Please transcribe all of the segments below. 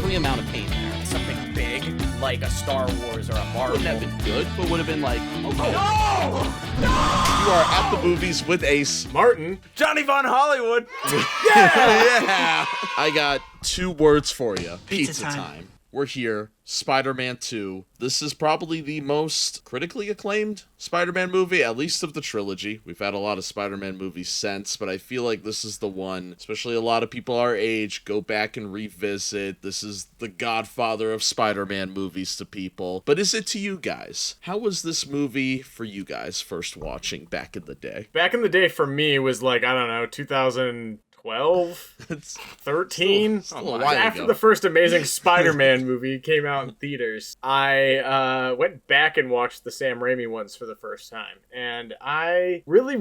definitely amount of pain there. Something big, like a Star Wars or a Marvel. Wouldn't have been good, but would have been like, okay. No! You are at the movies with Ace. Martin. Johnny Von Hollywood. Yeah! I got 2 words for you. Pizza time. We're here. Spider-Man 2. This is probably the most critically acclaimed Spider-Man movie, at least of the trilogy. We've had a lot of Spider-Man movies since, but I feel like this is the one, especially a lot of people our age, go back and revisit. This is the godfather of Spider-Man movies to people. But is it to you guys? How was this movie for you guys first watching back in the day? Back in the day for me was like, I don't know, 2012, 13. Still a while After ago. the first Amazing Spider-Man movie came out in theaters, I went back and watched the Sam Raimi ones for the first time. And I really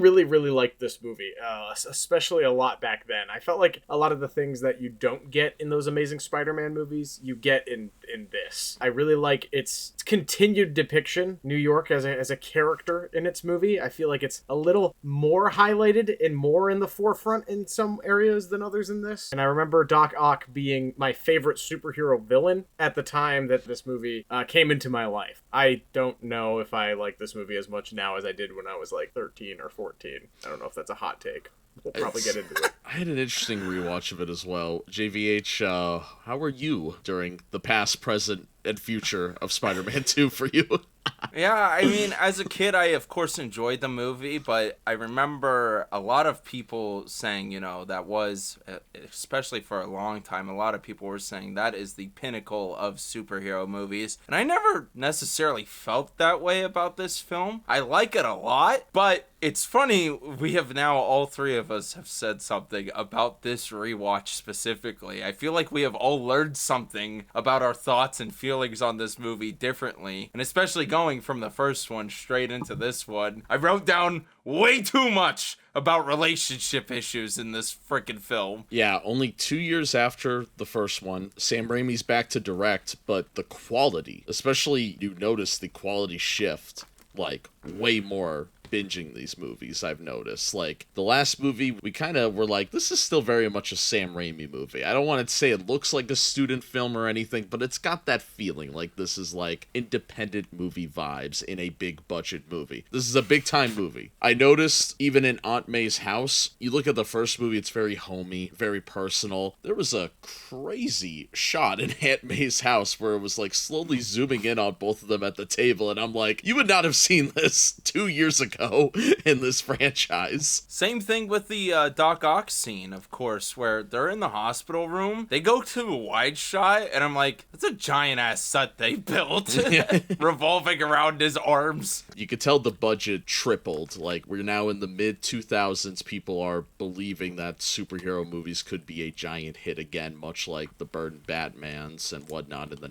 liked this movie, especially a lot back then. I felt like a lot of the things that you don't get in those Amazing Spider-Man movies, you get in this. I really like its continued depiction, New York as a character in its movie. I feel like it's a little more highlighted and more in the forefront in some areas than others in this. And I remember Doc Ock being my favorite superhero villain at the time that this movie came into my life. I don't know if I like this movie as much now as I did when I was like 13 or 14. I don't know if that's a hot take. We'll probably get into it. I had an interesting rewatch of it as well. JVH, how were you during the past, present, and future of Spider-Man 2 for you? Yeah, I mean, as a kid, I of course enjoyed the movie, but I remember a lot of people saying, you know, that was, especially for a long time, a lot of people were saying that is the pinnacle of superhero movies. And I never necessarily felt that way about this film. I like it a lot, but it's funny, we have now, all 3 of us have said something about this rewatch specifically. I feel like we have all learned something about our thoughts and feelings on this movie differently. And especially going from the first one straight into this one, I wrote down way too much about relationship issues in this freaking film. Yeah, only 2 years after the first one, Sam Raimi's back to direct, but the quality, especially you notice the quality shift, like, way more binging these movies, I've noticed. Like, the last movie, we kind of were like, this is still very much a Sam Raimi movie. I don't want to say it looks like a student film or anything, but it's got that feeling like this is like independent movie vibes in a big budget movie. This is a big time movie. I noticed even in Aunt May's house, you look at the first movie, it's very homey, very personal. There was a crazy shot in Aunt May's house where it was like slowly zooming in on both of them at the table, and I'm like, you would not have seen this 2 years ago in this franchise. Same thing with the Doc Ock scene, of course, where they're in the hospital room. They go to a wide shot, and I'm like, that's a giant-ass set they built, revolving around his arms. You could tell the budget tripled. Like, we're now in the mid-2000s. People are believing that superhero movies could be a giant hit again, much like the Burton Batmans and whatnot in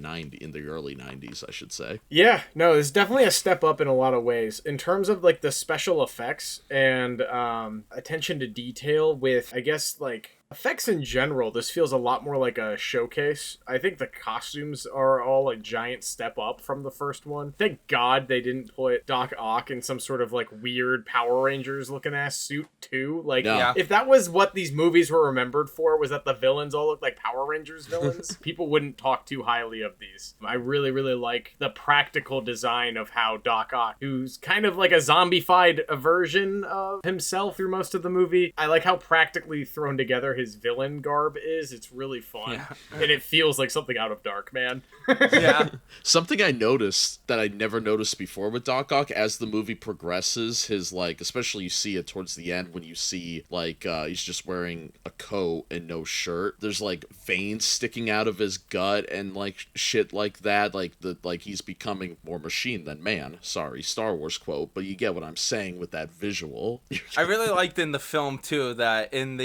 the early 90s, I should say. Yeah, no, it's definitely a step up in a lot of ways. In terms of, like, the special effects and attention to detail with, I guess, like, effects in general, this feels a lot more like a showcase. I think the costumes are all a giant step up from the first one. Thank God they didn't put Doc Ock in some sort of like weird Power Rangers looking ass suit too. Like, No. if that was what these movies were remembered for, was that the villains all looked like Power Rangers villains, people wouldn't talk too highly of these. I really like the practical design of how Doc Ock, who's kind of like a zombified version of himself through most of the movie, I like how practically thrown together his villain garb is. It's really fun. Yeah. And it feels like something out of Darkman. Yeah. Something I noticed that I never noticed before with Doc Ock, as the movie progresses, his, like, especially you see it towards the end when you see, like, he's just wearing a coat and no shirt. There's, like, veins sticking out of his gut and, like, shit like that. Like he's becoming more machine than man. Sorry, Star Wars quote, but you get what I'm saying with that visual. I really liked in the film, too, that in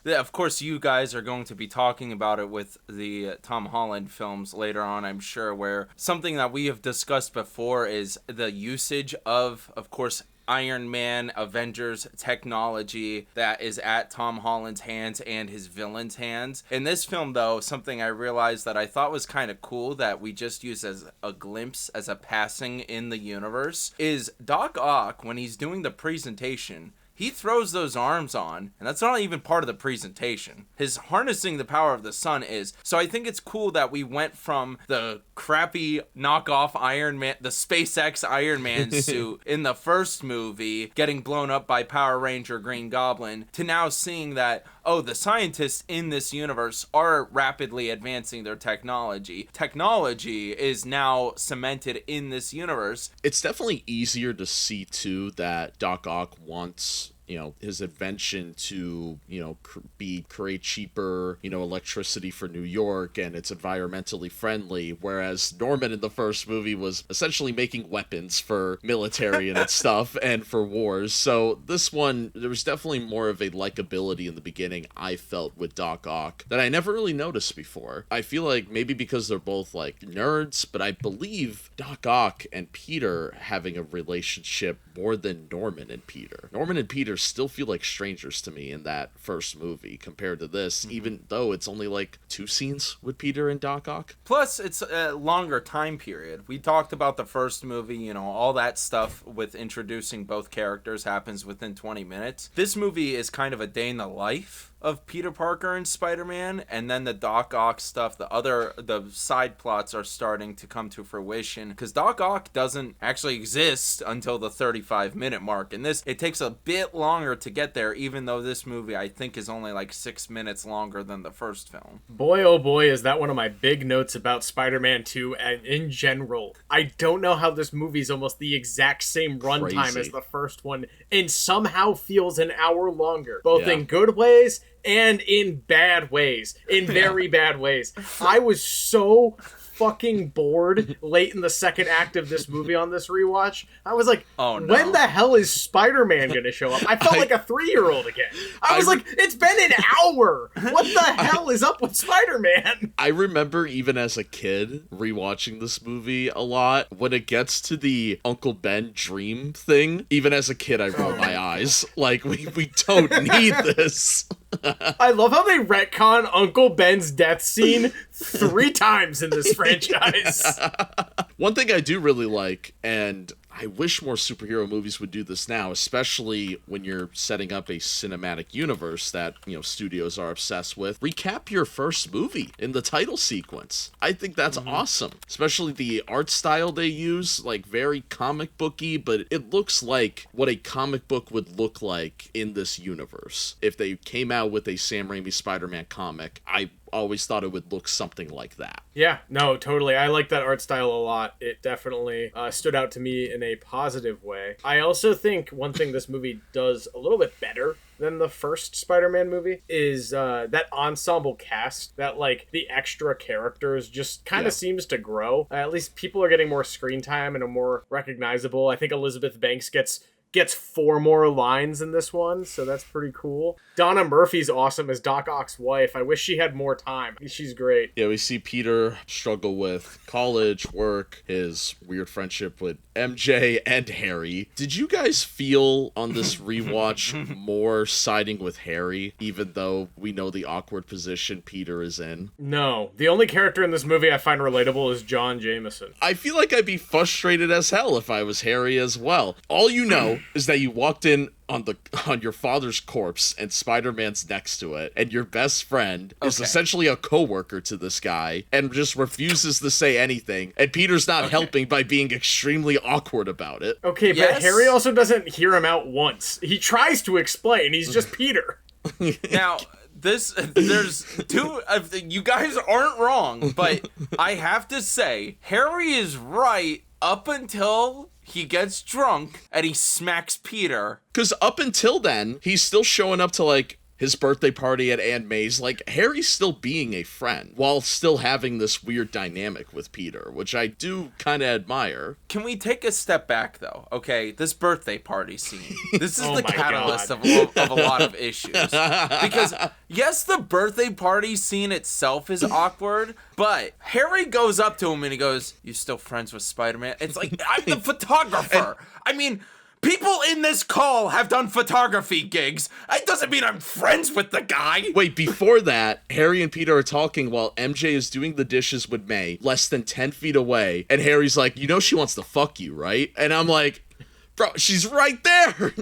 of course, you guys are going to be talking about it with the Tom Holland films later on, I'm sure, where something that we have discussed before is the usage of course, Iron Man, Avengers technology that is at Tom Holland's hands and his villain's hands. In this film, though, something I realized that I thought was kind of cool that we just use as a glimpse, as a passing in the universe, is Doc Ock, when he's doing the presentation, he throws those arms on, and that's not even part of the presentation. His harnessing the power of the sun is. So I think it's cool that we went from the crappy knockoff Iron Man, the SpaceX Iron Man suit in the first movie, getting blown up by Power Ranger Green Goblin, to now seeing that, oh, the scientists in this universe are rapidly advancing their technology. Technology is now cemented in this universe. It's definitely easier to see, too, that Doc Ock wants, you know, his invention to, you know, create cheaper, you know, electricity for New York, and it's environmentally friendly, whereas Norman in the first movie was essentially making weapons for military and stuff and for wars. So this one, there was definitely more of a likability in the beginning, I felt, with Doc Ock that I never really noticed before. I feel like maybe because they're both like nerds, but I believe Doc Ock and Peter having a relationship more than Norman and Peter. Norman and Peter still feel like strangers to me in that first movie compared to this, even though it's only like 2 scenes with Peter and Doc Ock. Plus, it's a longer time period. We talked about the first movie, you know, all that stuff with introducing both characters happens within 20 minutes. This movie is kind of a day in the life of Peter Parker and Spider-Man, and then the Doc Ock stuff, the side plots are starting to come to fruition, because Doc Ock doesn't actually exist until the 35-minute mark, and it takes a bit longer to get there, even though this movie, I think, is only like 6 minutes longer than the first film. Boy, oh boy, is that one of my big notes about Spider-Man 2, and in general, I don't know how this movie's almost the exact same runtime as the first one, and somehow feels an hour longer, both in good ways and in bad ways, in very bad ways. I was so fucking bored late in the second act of this movie on this rewatch. I was like, oh, no. When the hell is Spider-Man gonna show up? I felt like a 3-year-old again. I was like, it's been an hour! What the hell is up with Spider-Man? I remember even as a kid rewatching this movie a lot. When it gets to the Uncle Ben dream thing, even as a kid I rolled my eyes. Like, we don't need this. I love how they retcon Uncle Ben's death scene 3 times in this franchise. One thing I do really like, and I wish more superhero movies would do this now, especially when you're setting up a cinematic universe that, you know, studios are obsessed with. Recap your first movie in the title sequence. I think that's awesome. Especially the art style they use, like very comic booky, but it looks like what a comic book would look like in this universe. If they came out with a Sam Raimi Spider-Man comic, I always thought it would look something like that. Yeah, no, totally. I like that art style a lot. It definitely stood out to me in a positive way. I also think one thing this movie does a little bit better than the first Spider-Man movie is that ensemble cast, that like the extra characters just kind of seems to grow. At least people are getting more screen time and are more recognizable. I think Elizabeth Banks gets 4 more lines in this one, so that's pretty cool. Donna Murphy's awesome as Doc Ock's wife. I wish she had more time. She's great. Yeah, we see Peter struggle with college, work, his weird friendship with MJ and Harry. Did you guys feel on this rewatch more siding with Harry, even though we know the awkward position Peter is in? No. The only character in this movie I find relatable is John Jameson. I feel like I'd be frustrated as hell if I was Harry as well. All you know is that you walked in on your father's corpse and Spider-Man's next to it, and your best friend is essentially a coworker to this guy and just refuses to say anything, and Peter's not helping by being extremely awkward about it. Okay, but Harry also doesn't hear him out once. He tries to explain. He's just Peter. Now, there's 2 you guys aren't wrong, but I have to say, Harry is right up until he gets drunk and he smacks Peter. Because up until then, he's still showing up to, like, his birthday party at Aunt May's. Like, Harry's still being a friend while still having this weird dynamic with Peter, which I do kind of admire. Can we take a step back, though? Okay, this birthday party scene. This is the catalyst of a lot of issues. Because, yes, the birthday party scene itself is awkward, but Harry goes up to him and he goes, "You still friends with Spider-Man?" It's like, I'm the photographer. I mean, people in this call have done photography gigs. It doesn't mean I'm friends with the guy. Wait, before that, Harry and Peter are talking while MJ is doing the dishes with May, less than 10 feet away, and Harry's like, "You know she wants to fuck you, right?" And I'm like, bro, she's right there.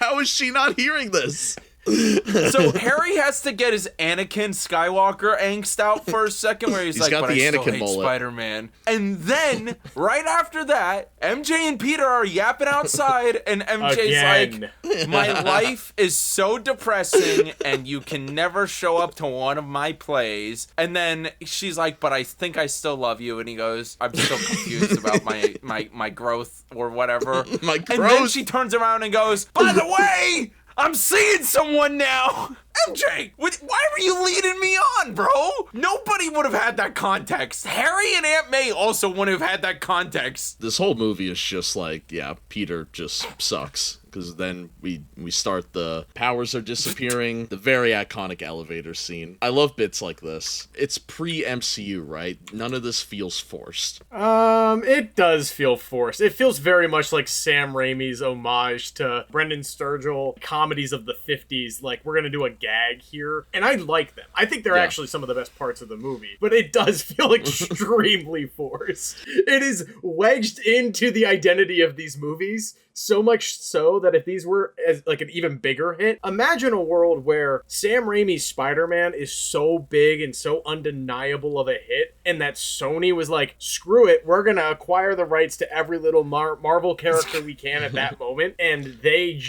How is she not hearing this? So Harry has to get his Anakin Skywalker angst out for a second, where he's like, got "But the I still Anakin hate mullet." Spider-Man." And then right after that, MJ and Peter are yapping outside, and MJ's like, "My life is so depressing, and you can never show up to one of my plays." And then she's like, "But I think I still love you." And he goes, "I'm still confused about my growth or whatever." My And then growth. she turns around and goes, "By the way, I'm seeing someone now." MJ, why were you leading me on, bro? Nobody would have had that context. Harry and Aunt May also wouldn't have had that context. This whole movie is just like, yeah, Peter just sucks. Because then we start the powers are disappearing, the very iconic elevator scene. I love bits like this. It's pre-MCU, right? None of this feels forced. It does feel forced. It feels very much like Sam Raimi's homage to Brendan Sturgill comedies of the 50s. Like, we're gonna do a gag here. And I like them. I think they're actually some of the best parts of the movie. But it does feel extremely forced. It is wedged into the identity of these movies. So much so that if these were as like an even bigger hit, imagine a world where Sam Raimi's Spider-Man is so big and so undeniable of a hit, and that Sony was like, screw it, we're gonna acquire the rights to every little Marvel character we can at that moment, and they,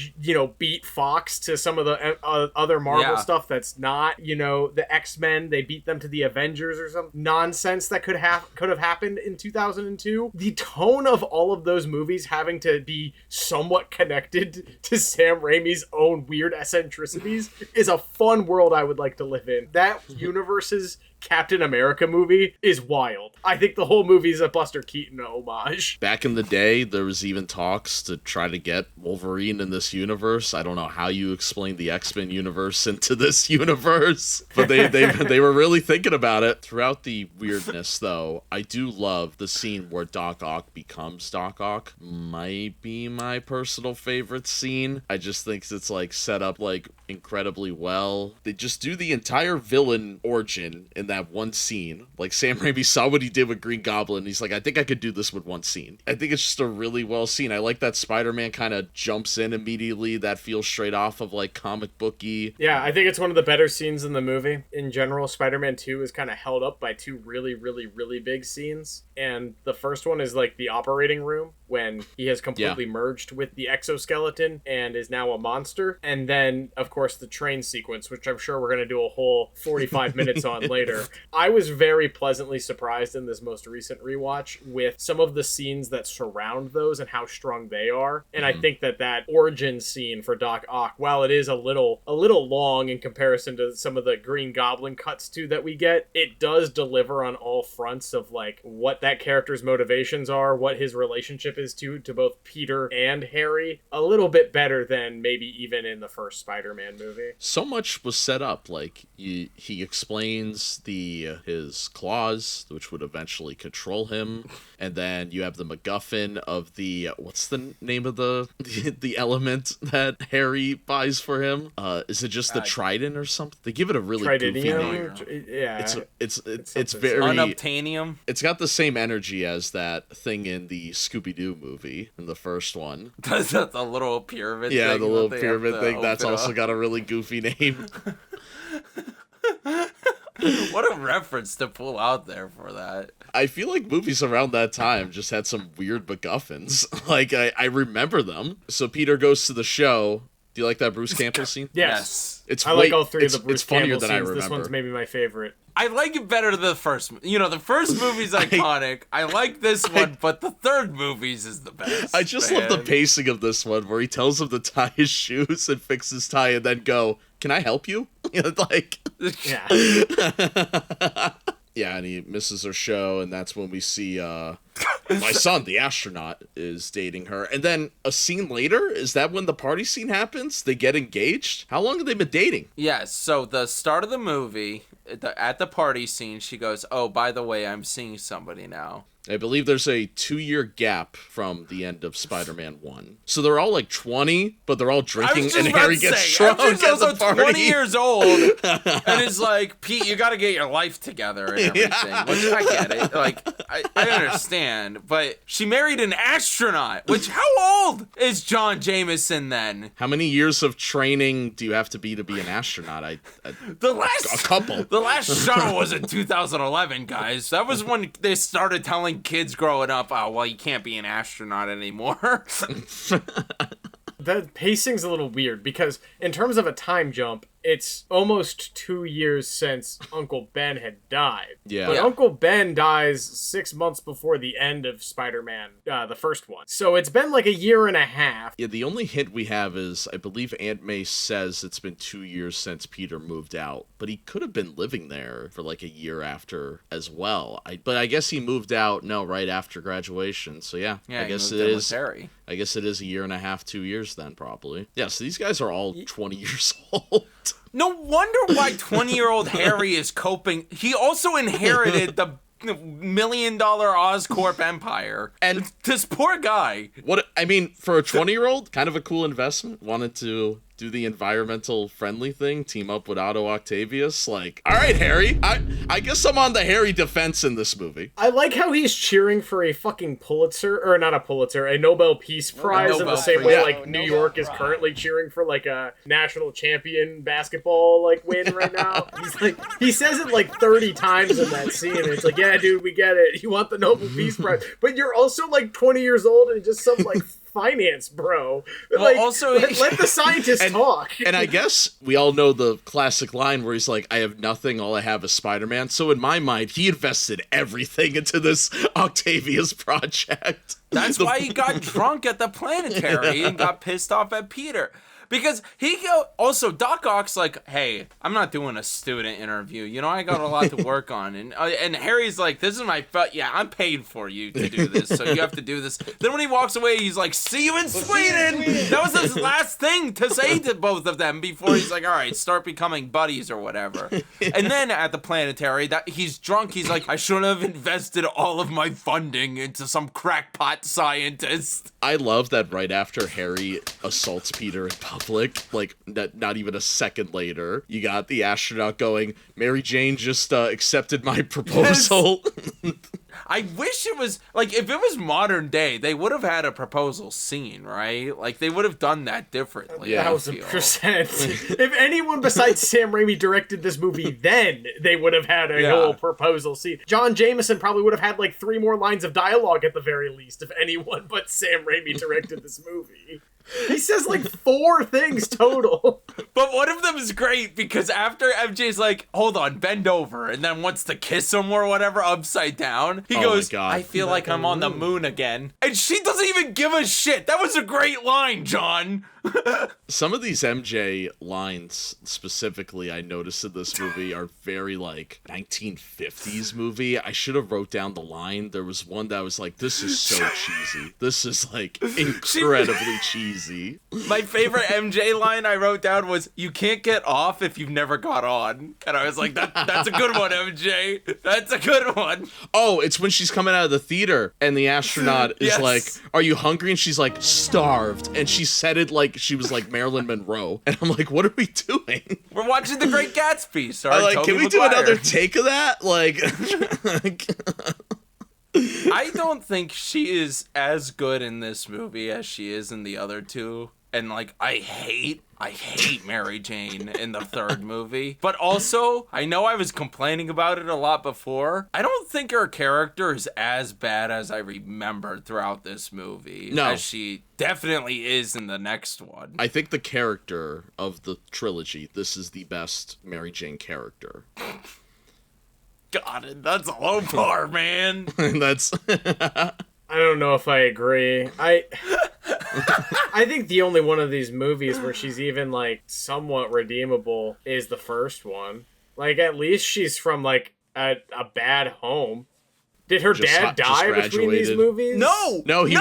beat Fox to some of the other Marvel stuff that's not, the X-Men, they beat them to the Avengers or some nonsense that could have happened in 2002. The tone of all of those movies having to be somewhat connected to Sam Raimi's own weird eccentricities is a fun world I would like to live in. That universe's Captain America movie is wild. I think the whole movie is a Buster Keaton homage. Back in the day, there was even talks to try to get Wolverine in this universe. I don't know how you explain the X-Men universe into this universe, but they were really thinking about it. Throughout the weirdness, though, I do love the scene where Doc Ock becomes Doc Ock. Might be my personal favorite scene. I just think it's like set up like incredibly well. They just do the entire villain origin in that one scene. Like, Sam Raimi saw what he did with Green Goblin. He's like, I think I could do this with one scene. I think it's just a really well scene. I like that Spider-Man kind of jumps in immediately. That feels straight off of like comic booky. Yeah, I think it's one of the better scenes in the movie. In general, Spider-Man 2 is kind of held up by two really, really, really big scenes. And the first one is like the operating room when he has completely merged with the exoskeleton and is now a monster. And then, of course, the train sequence, which I'm sure we're going to do a whole 45 minutes on later. I was very pleasantly surprised in this most recent rewatch with some of the scenes that surround those and how strong they are. And I think that origin scene for Doc Ock, while it is a little long in comparison to some of the Green Goblin cuts too that we get, it does deliver on all fronts of like what that character's motivations are, what his relationship is to both Peter and Harry, a little bit better than maybe even in the first Spider-Man movie. So much was set up. Like, he explains his claws, which would eventually control him, and then you have the MacGuffin of the what's the name of the element that Harry buys for him? Is it just the Trident or something? They give it a really goofy name. Yeah, it's very Unobtainium. It's got the same energy as that thing in the Scooby-Doo movie in the first one. That's the little pyramid thing. Yeah, the little pyramid thing. That's also got a really goofy name. What a reference to pull out there for that. I feel like movies around that time just had some weird MacGuffins. Like, I remember them. So Peter goes to the show. Do you like that Bruce Campbell scene? Yes. I like all three of the it's Bruce funnier Campbell than scenes. I remember. This one's maybe my favorite. I like it better than the first. The first movie's iconic. I like this one, but the third movie's is the best. I just love the pacing of this one, where he tells him to tie his shoes and fix his tie, and then go, "Can I help you?" Like, Yeah. yeah, and he misses her show, and that's when we see my son, the astronaut, is dating her. And then a scene later, is that when the party scene happens? They get engaged? How long have they been dating? Yes, so the start of the movie at the party scene, she goes, "Oh, by the way, I'm seeing somebody now." I believe there's a 2-year gap from the end of Spider-Man 1. So they're all like 20, but they're all drinking and Harry gets drunk at the party. 20 years old and is like, Pete, you got to get your life together and everything. Yeah. Which I get it. Like, I understand. But she married an astronaut, which how old is John Jameson then? How many years of training do you have to be an astronaut? A couple. The last shuttle was in 2011, guys. That was when they started telling kids growing up, oh, well, you can't be an astronaut anymore. The pacing's a little weird because in terms of a time jump, it's almost 2 years since Uncle Ben had died. Yeah. But Uncle Ben dies 6 months before the end of Spider-Man, the first one. So it's been like a year and a half. Yeah, the only hint we have is, I believe Aunt May says it's been 2 years since Peter moved out, but he could have been living there for like a year after as well. But I guess he moved out, right after graduation. So yeah, I guess it is. Harry. I guess it is a year and a half, 2 years then probably. Yeah, so these guys are all 20 years old. No wonder why 20-year-old Harry is coping. He also inherited the $1 million Oscorp empire. And this poor guy. For a 20-year-old, kind of a cool investment. Wanted to do the environmental friendly thing, team up with Otto Octavius. Like, all right, Harry, I guess I'm on the Harry defense in this movie. I like how he's cheering for a fucking Pulitzer, or not a Pulitzer, a Nobel Peace Prize in the same way like New York is currently cheering for like a national champion basketball like win right now. He's like, he says it like 30 times in that scene, and it's like, yeah, dude, we get it. You want the Nobel Peace Prize, but you're also like 20 years old and just some like finance bro. Well, like, also let the scientists talk. And I guess we all know the classic line where he's like, I have nothing, all I have is Spider-Man. So in my mind, he invested everything into this Octavius project. That's why he got drunk at the planetary and got pissed off at Peter. Because also Doc Ock's like, hey, I'm not doing a student interview. I got a lot to work on. And Harry's like, this is my, I'm paid for you to do this, so you have to do this. Then when he walks away, he's like, see you in Sweden. That was his last thing to say to both of them before he's like, all right, start becoming buddies or whatever. And then at the planetary, he's drunk. He's like, I shouldn't have invested all of my funding into some crackpot scientist. I love that right after Harry assaults Peter in public, like not even a second later, you got the astronaut going, Mary Jane just accepted my proposal. Yes. I wish it was, like, if it was modern day, they would have had a proposal scene, right? Like, they would have done that differently. 1,000%. If anyone besides Sam Raimi directed this movie then, they would have had a whole proposal scene. John Jameson probably would have had, like, 3 more lines of dialogue at the very least, if anyone but Sam Raimi directed this movie. He says like 4 things total. But one of them is great because after MJ's like, hold on, bend over, and then wants to kiss him or whatever upside down, he goes, I feel like I'm on the moon again. And she doesn't even give a shit. That was a great line, John. Some of these MJ lines specifically I noticed in this movie are very like 1950s movie. I should have wrote down the line. There was one that was like, this is so cheesy. This is like incredibly cheesy. My favorite MJ line I wrote down was, you can't get off if you've never got on. And I was like, that's a good one, MJ. That's a good one. Oh, it's when she's coming out of the theater and the astronaut is like, are you hungry? And she's like, starved. And she said it like she was like Marilyn Monroe. And I'm like, what are we doing? We're watching The Great Gatsby. Sorry, can we do another take of that? Like, I don't think she is as good in this movie as she is in the other two. And like, I hate Mary Jane in the third movie. But also, I know I was complaining about it a lot before. I don't think her character is as bad as I remembered throughout this movie. No. As she definitely is in the next one. I think the character of the trilogy, this is the best Mary Jane character. God, that's a low bar, man. That's... I don't know if I agree. I think the only one of these movies where she's even like somewhat redeemable is the first one. Like, at least she's from like a bad home. Did her dad die between these movies? No, he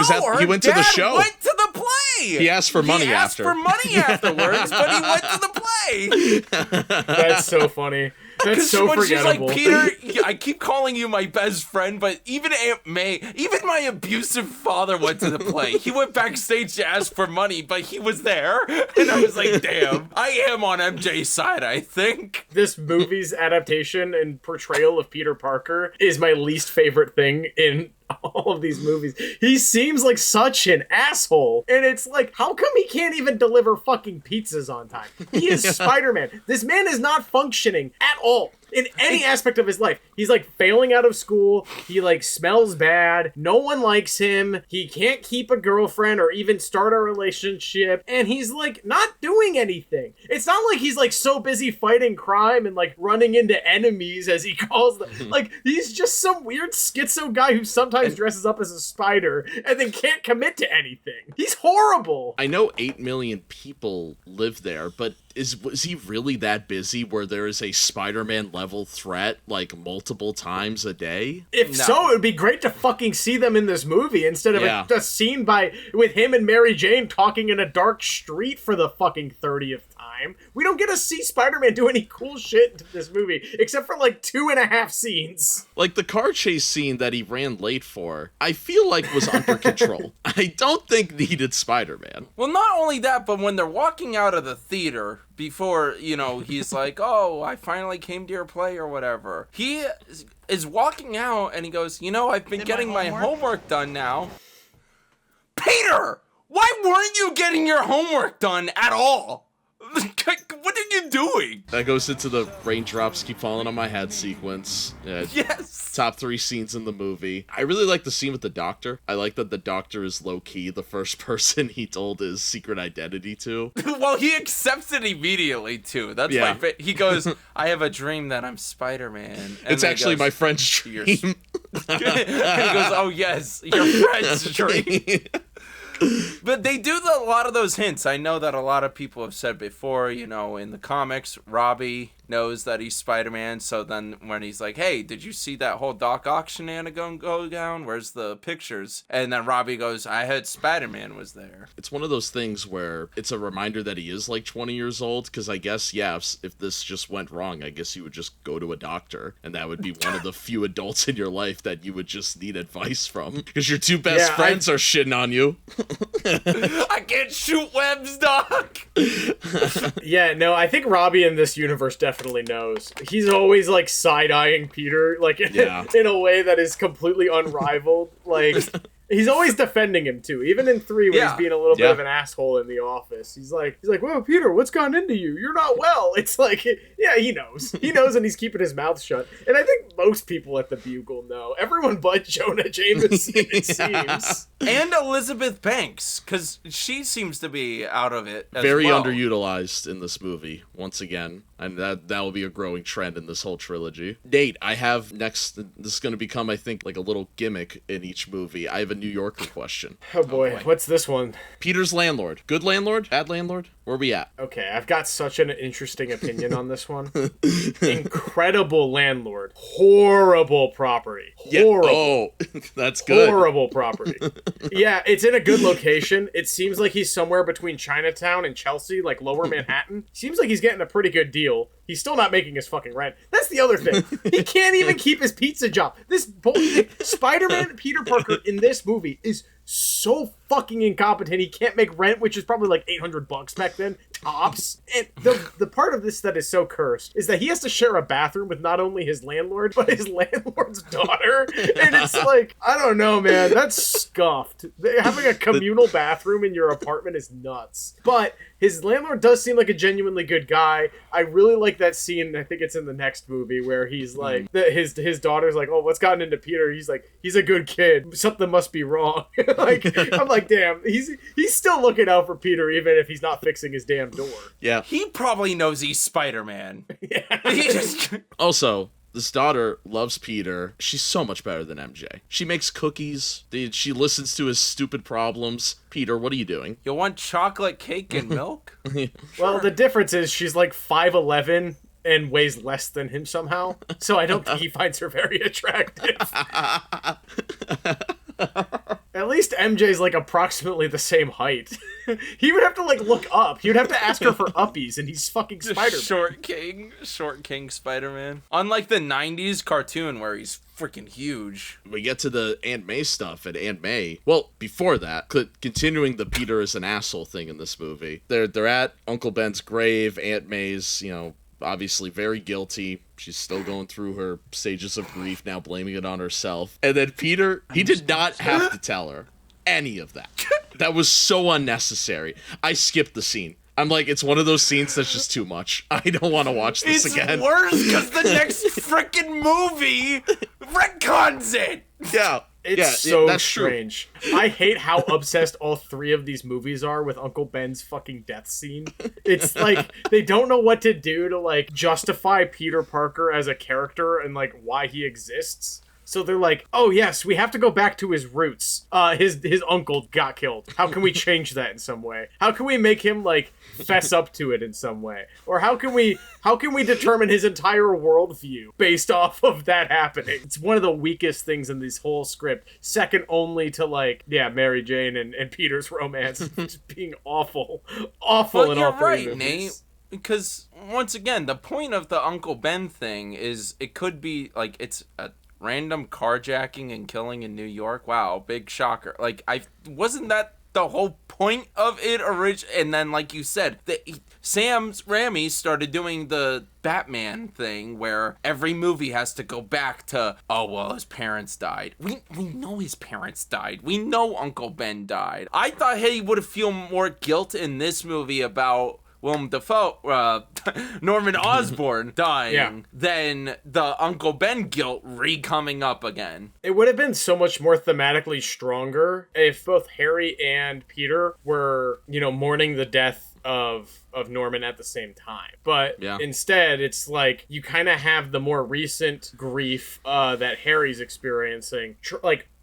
went to the show. Went to the play. He asked for money after. He asked for money afterwards, but he went to the play. That's so funny. That's so when forgettable. she's like, Peter, I keep calling you my best friend, but even Aunt May, even my abusive father went to the play. He went backstage to ask for money, but he was there. And I was like, damn, I am on MJ's side, I think. This movie's adaptation and portrayal of Peter Parker is my least favorite thing in all of these movies. He seems like such an asshole. And it's like, how come he can't even deliver fucking pizzas on time? He is Spider-Man. This man is not functioning at all in any aspect of his life. He's like failing out of school. He like smells bad. No one likes him. He can't keep a girlfriend or even start a relationship. And he's like not doing anything. It's not like he's like so busy fighting crime and like running into enemies, as he calls them. Like, he's just some weird schizo guy who sometimes dresses up as a spider and then can't commit to anything. He's horrible. I know 8 million people live there, but was he really that busy where there is a Spider-Man level threat like multiple times a day? If so, it would be great to fucking see them in this movie instead of a scene with him and Mary Jane talking in a dark street for the fucking 30th time. We don't get to see Spider-Man do any cool shit in this movie except for like 2.5 scenes. Like the car chase scene that he ran late for, I feel like was under control. I don't think needed Spider-Man. Well, not only that, but when they're walking out of the theater before, he's like, oh, I finally came to your play or whatever. He is walking out and he goes, I've been getting my homework done now. Peter, why weren't you getting your homework done at all? What are you doing? That goes into the raindrops keep falling on my head sequence. Yes. Top 3 scenes in the movie. I really like the scene with the doctor. I like that the doctor is low-key the first person he told his secret identity to. Well, he accepts it immediately, too. That's he goes, I have a dream that I'm Spider-Man. And it's actually my friend's dream. And he goes, oh, yes, your friend's dream. But they do a lot of those hints. I know that a lot of people have said before, in the comics, Robbie knows that he's Spider-Man. So then when he's like, hey, did you see that whole Doc Ock shenanigan go down? Where's the pictures? And then Robbie goes, I heard Spider-Man was there. It's one of those things where it's a reminder that he is like 20 years old. Because I guess, if this just went wrong, I guess you would just go to a doctor. And that would be one of the few adults in your life that you would just need advice from. Because your 2 best friends are shitting on you. I can't shoot webs, Doc. Yeah, no, I think Robbie in this universe definitely knows. He's always like side-eyeing Peter, like in a way that is completely unrivaled. Like, he's always defending him too. Even in 3, when he's being a little bit of an asshole in the office, he's like, "Whoa, Peter, what's gone into you? You're not well." It's like, yeah, he knows, and he's keeping his mouth shut. And I think most people at the Bugle know. Everyone but Jonah Jameson, it seems. And Elizabeth Banks, because she seems to be out of it as Very well. underutilized in this movie, once again. And that will be a growing trend in this whole trilogy. Nate, I have next, this is going to become, I think, like a little gimmick in each movie. I have a New Yorker question. Oh boy, what's this one? Peter's landlord. Good landlord? Bad landlord? Where we at? Okay, I've got such an interesting opinion on this one. Incredible landlord. Horrible property. Horrible. Yeah. Oh, that's good. Horrible property. Yeah, it's in a good location. It seems like he's somewhere between Chinatown and Chelsea, like Lower Manhattan. Seems like he's getting a pretty good deal. He's still not making his fucking rent. That's the other thing. He can't even keep his pizza job. This Spider-Man Peter Parker in this movie is so fucking incompetent. He can't make rent, which is probably like $800 back then, tops. And the part of this that is so cursed is that he has to share a bathroom with not only his landlord, but his landlord's daughter. And it's like, I don't know, man. That's scuffed. Having a communal bathroom in your apartment is nuts. But his landlord does seem like a genuinely good guy. I really like that scene. I think it's in the next movie where he's like, his daughter's like, oh, what's gotten into Peter? He's like, he's a good kid. Something must be wrong. Like, I'm like, damn, he's still looking out for Peter even if he's not fixing his damn door. Yeah. He probably knows he's Spider-Man. Yeah. Also, this daughter loves Peter. She's so much better than MJ. She makes cookies. She listens to his stupid problems. Peter, what are you doing? You want chocolate cake and milk? Well, the difference is she's like 5'11" and weighs less than him somehow. So I don't think he finds her very attractive. At least MJ's like approximately the same height. He would have to like look up. He would have to ask her for uppies, and he's fucking Spider-Man. Short King Spider-Man. Unlike the 90s cartoon where he's freaking huge. We get to the Aunt May stuff, and Aunt May, well, before that, continuing the Peter is an asshole thing in this movie, they're at Uncle Ben's grave. Aunt May's, obviously very guilty. She's still going through her stages of grief, now blaming it on herself. And then Peter, he did not have to tell her any of that. That was so unnecessary. I skipped the scene. I'm like, it's one of those scenes that's just too much. I don't want to watch this again. It's worse because the next freaking movie retcons it. Yeah. It's that's strange. I hate how obsessed all three of these movies are with Uncle Ben's fucking death scene. It's like they don't know what to do to like justify Peter Parker as a character and like why he exists. So they're like, oh yes, we have to go back to his roots. His uncle got killed. How can we change that in some way? How can we make him like fess up to it in some way? Or how can we determine his entire worldview based off of that happening? It's one of the weakest things in this whole script. Second only to like, Mary Jane and Peter's romance just being awful in all three movies. Nate. Because once again, the point of the Uncle Ben thing is it could be like it's a random carjacking and killing in New York. Wow, big shocker. Like, wasn't that the whole point of it and then, like you said, Sam Raimi started doing the Batman thing where every movie has to go back to, oh, well, his parents died. We know his parents died. We know Uncle Ben died. I thought he would feel more guilt in this movie about Willem Dafoe, Norman Osborn dying than the Uncle Ben guilt coming up again. It would have been so much more thematically stronger if both Harry and Peter were, mourning the death of Norman at the same time. But instead, it's like you kind of have the more recent grief that Harry's experiencing,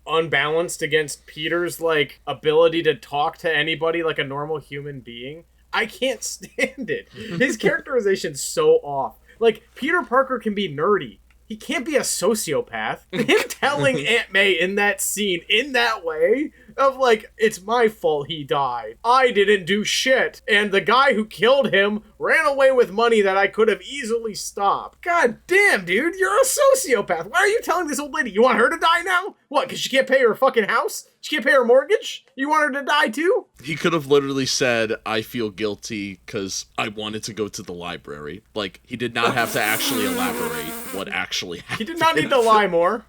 unbalanced against Peter's like ability to talk to anybody like a normal human being. I can't stand it. His characterization's so off. Like, Peter Parker can be nerdy. He can't be a sociopath. Him telling Aunt May in that scene, in that way, of like, it's my fault he died. I didn't do shit. And the guy who killed him ran away with money that I could have easily stopped. God damn, dude, you're a sociopath. Why are you telling this old lady? You want her to die now? What, because she can't pay her fucking house? She can't pay her mortgage? You want her to die too? He could have literally said, I feel guilty because I wanted to go to the library. Like, he did not have to actually elaborate what actually happened. He did not need to lie more.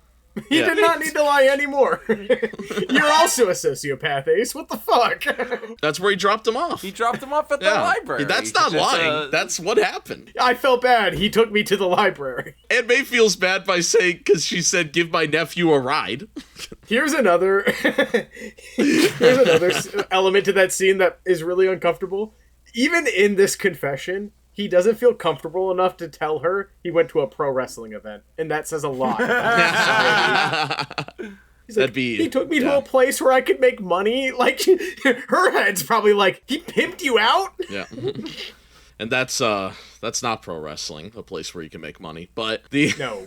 He did not need to lie anymore. You're also a sociopath, Ace. What the fuck? That's where he dropped him off. He dropped him off at the library. That's not lying. That's what happened. I felt bad. He took me to the library. Aunt May feels bad by saying, because she said, give my nephew a ride. Here's another element to that scene that is really uncomfortable. Even in this confession, he doesn't feel comfortable enough to tell her he went to a pro wrestling event. And that says a lot. He's like, he took me to a place where I could make money. Like, her head's probably like, he pimped you out? Yeah. And that's not pro wrestling, a place where you can make money. But No.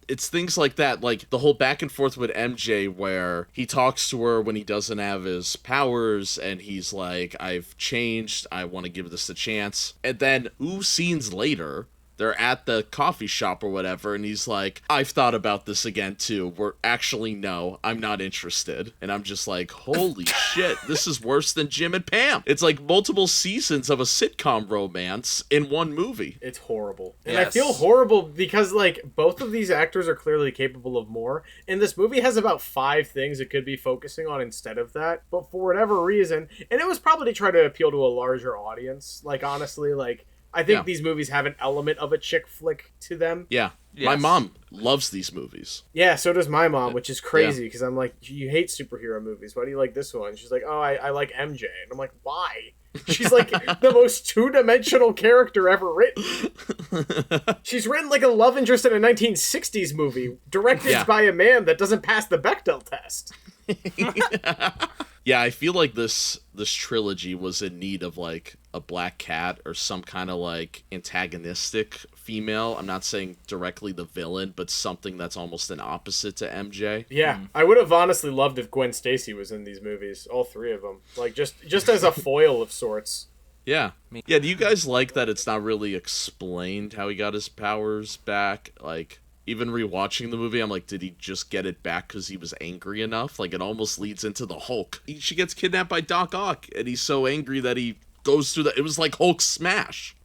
It's things like that, like the whole back and forth with MJ where he talks to her when he doesn't have his powers, and he's like, I've changed, I want to give this a chance. And then, scenes later, they're at the coffee shop or whatever, and he's like, I've thought about this again too. No, I'm not interested. And I'm just like, holy shit, this is worse than Jim and Pam. It's like multiple seasons of a sitcom romance in one movie. It's horrible. And I feel horrible because, like, both of these actors are clearly capable of more, and this movie has about 5 things it could be focusing on instead of that. But for whatever reason, and it was probably to try to appeal to a larger audience, like, honestly, like, I think these movies have an element of a chick flick to them. Yeah. Yes. My mom loves these movies. Yeah, so does my mom, which is crazy because I'm like, you hate superhero movies. Why do you like this one? She's like, oh, I like MJ. And I'm like, why? She's like the most two-dimensional character ever written. She's written like a love interest in a 1960s movie directed by a man that doesn't pass the Bechdel test. Yeah, I feel like this trilogy was in need of like a black cat or some kind of like antagonistic female. I'm not saying directly the villain, but something that's almost an opposite to MJ. Yeah, I would have honestly loved if Gwen Stacy was in these movies, all three of them. Like, just as a foil of sorts. Yeah. Yeah, do you guys like that it's not really explained how he got his powers back? Like, even rewatching the movie, I'm like, did he just get it back because he was angry enough? Like, it almost leads into the Hulk. She gets kidnapped by Doc Ock, and he's so angry that he goes through it was like Hulk smash.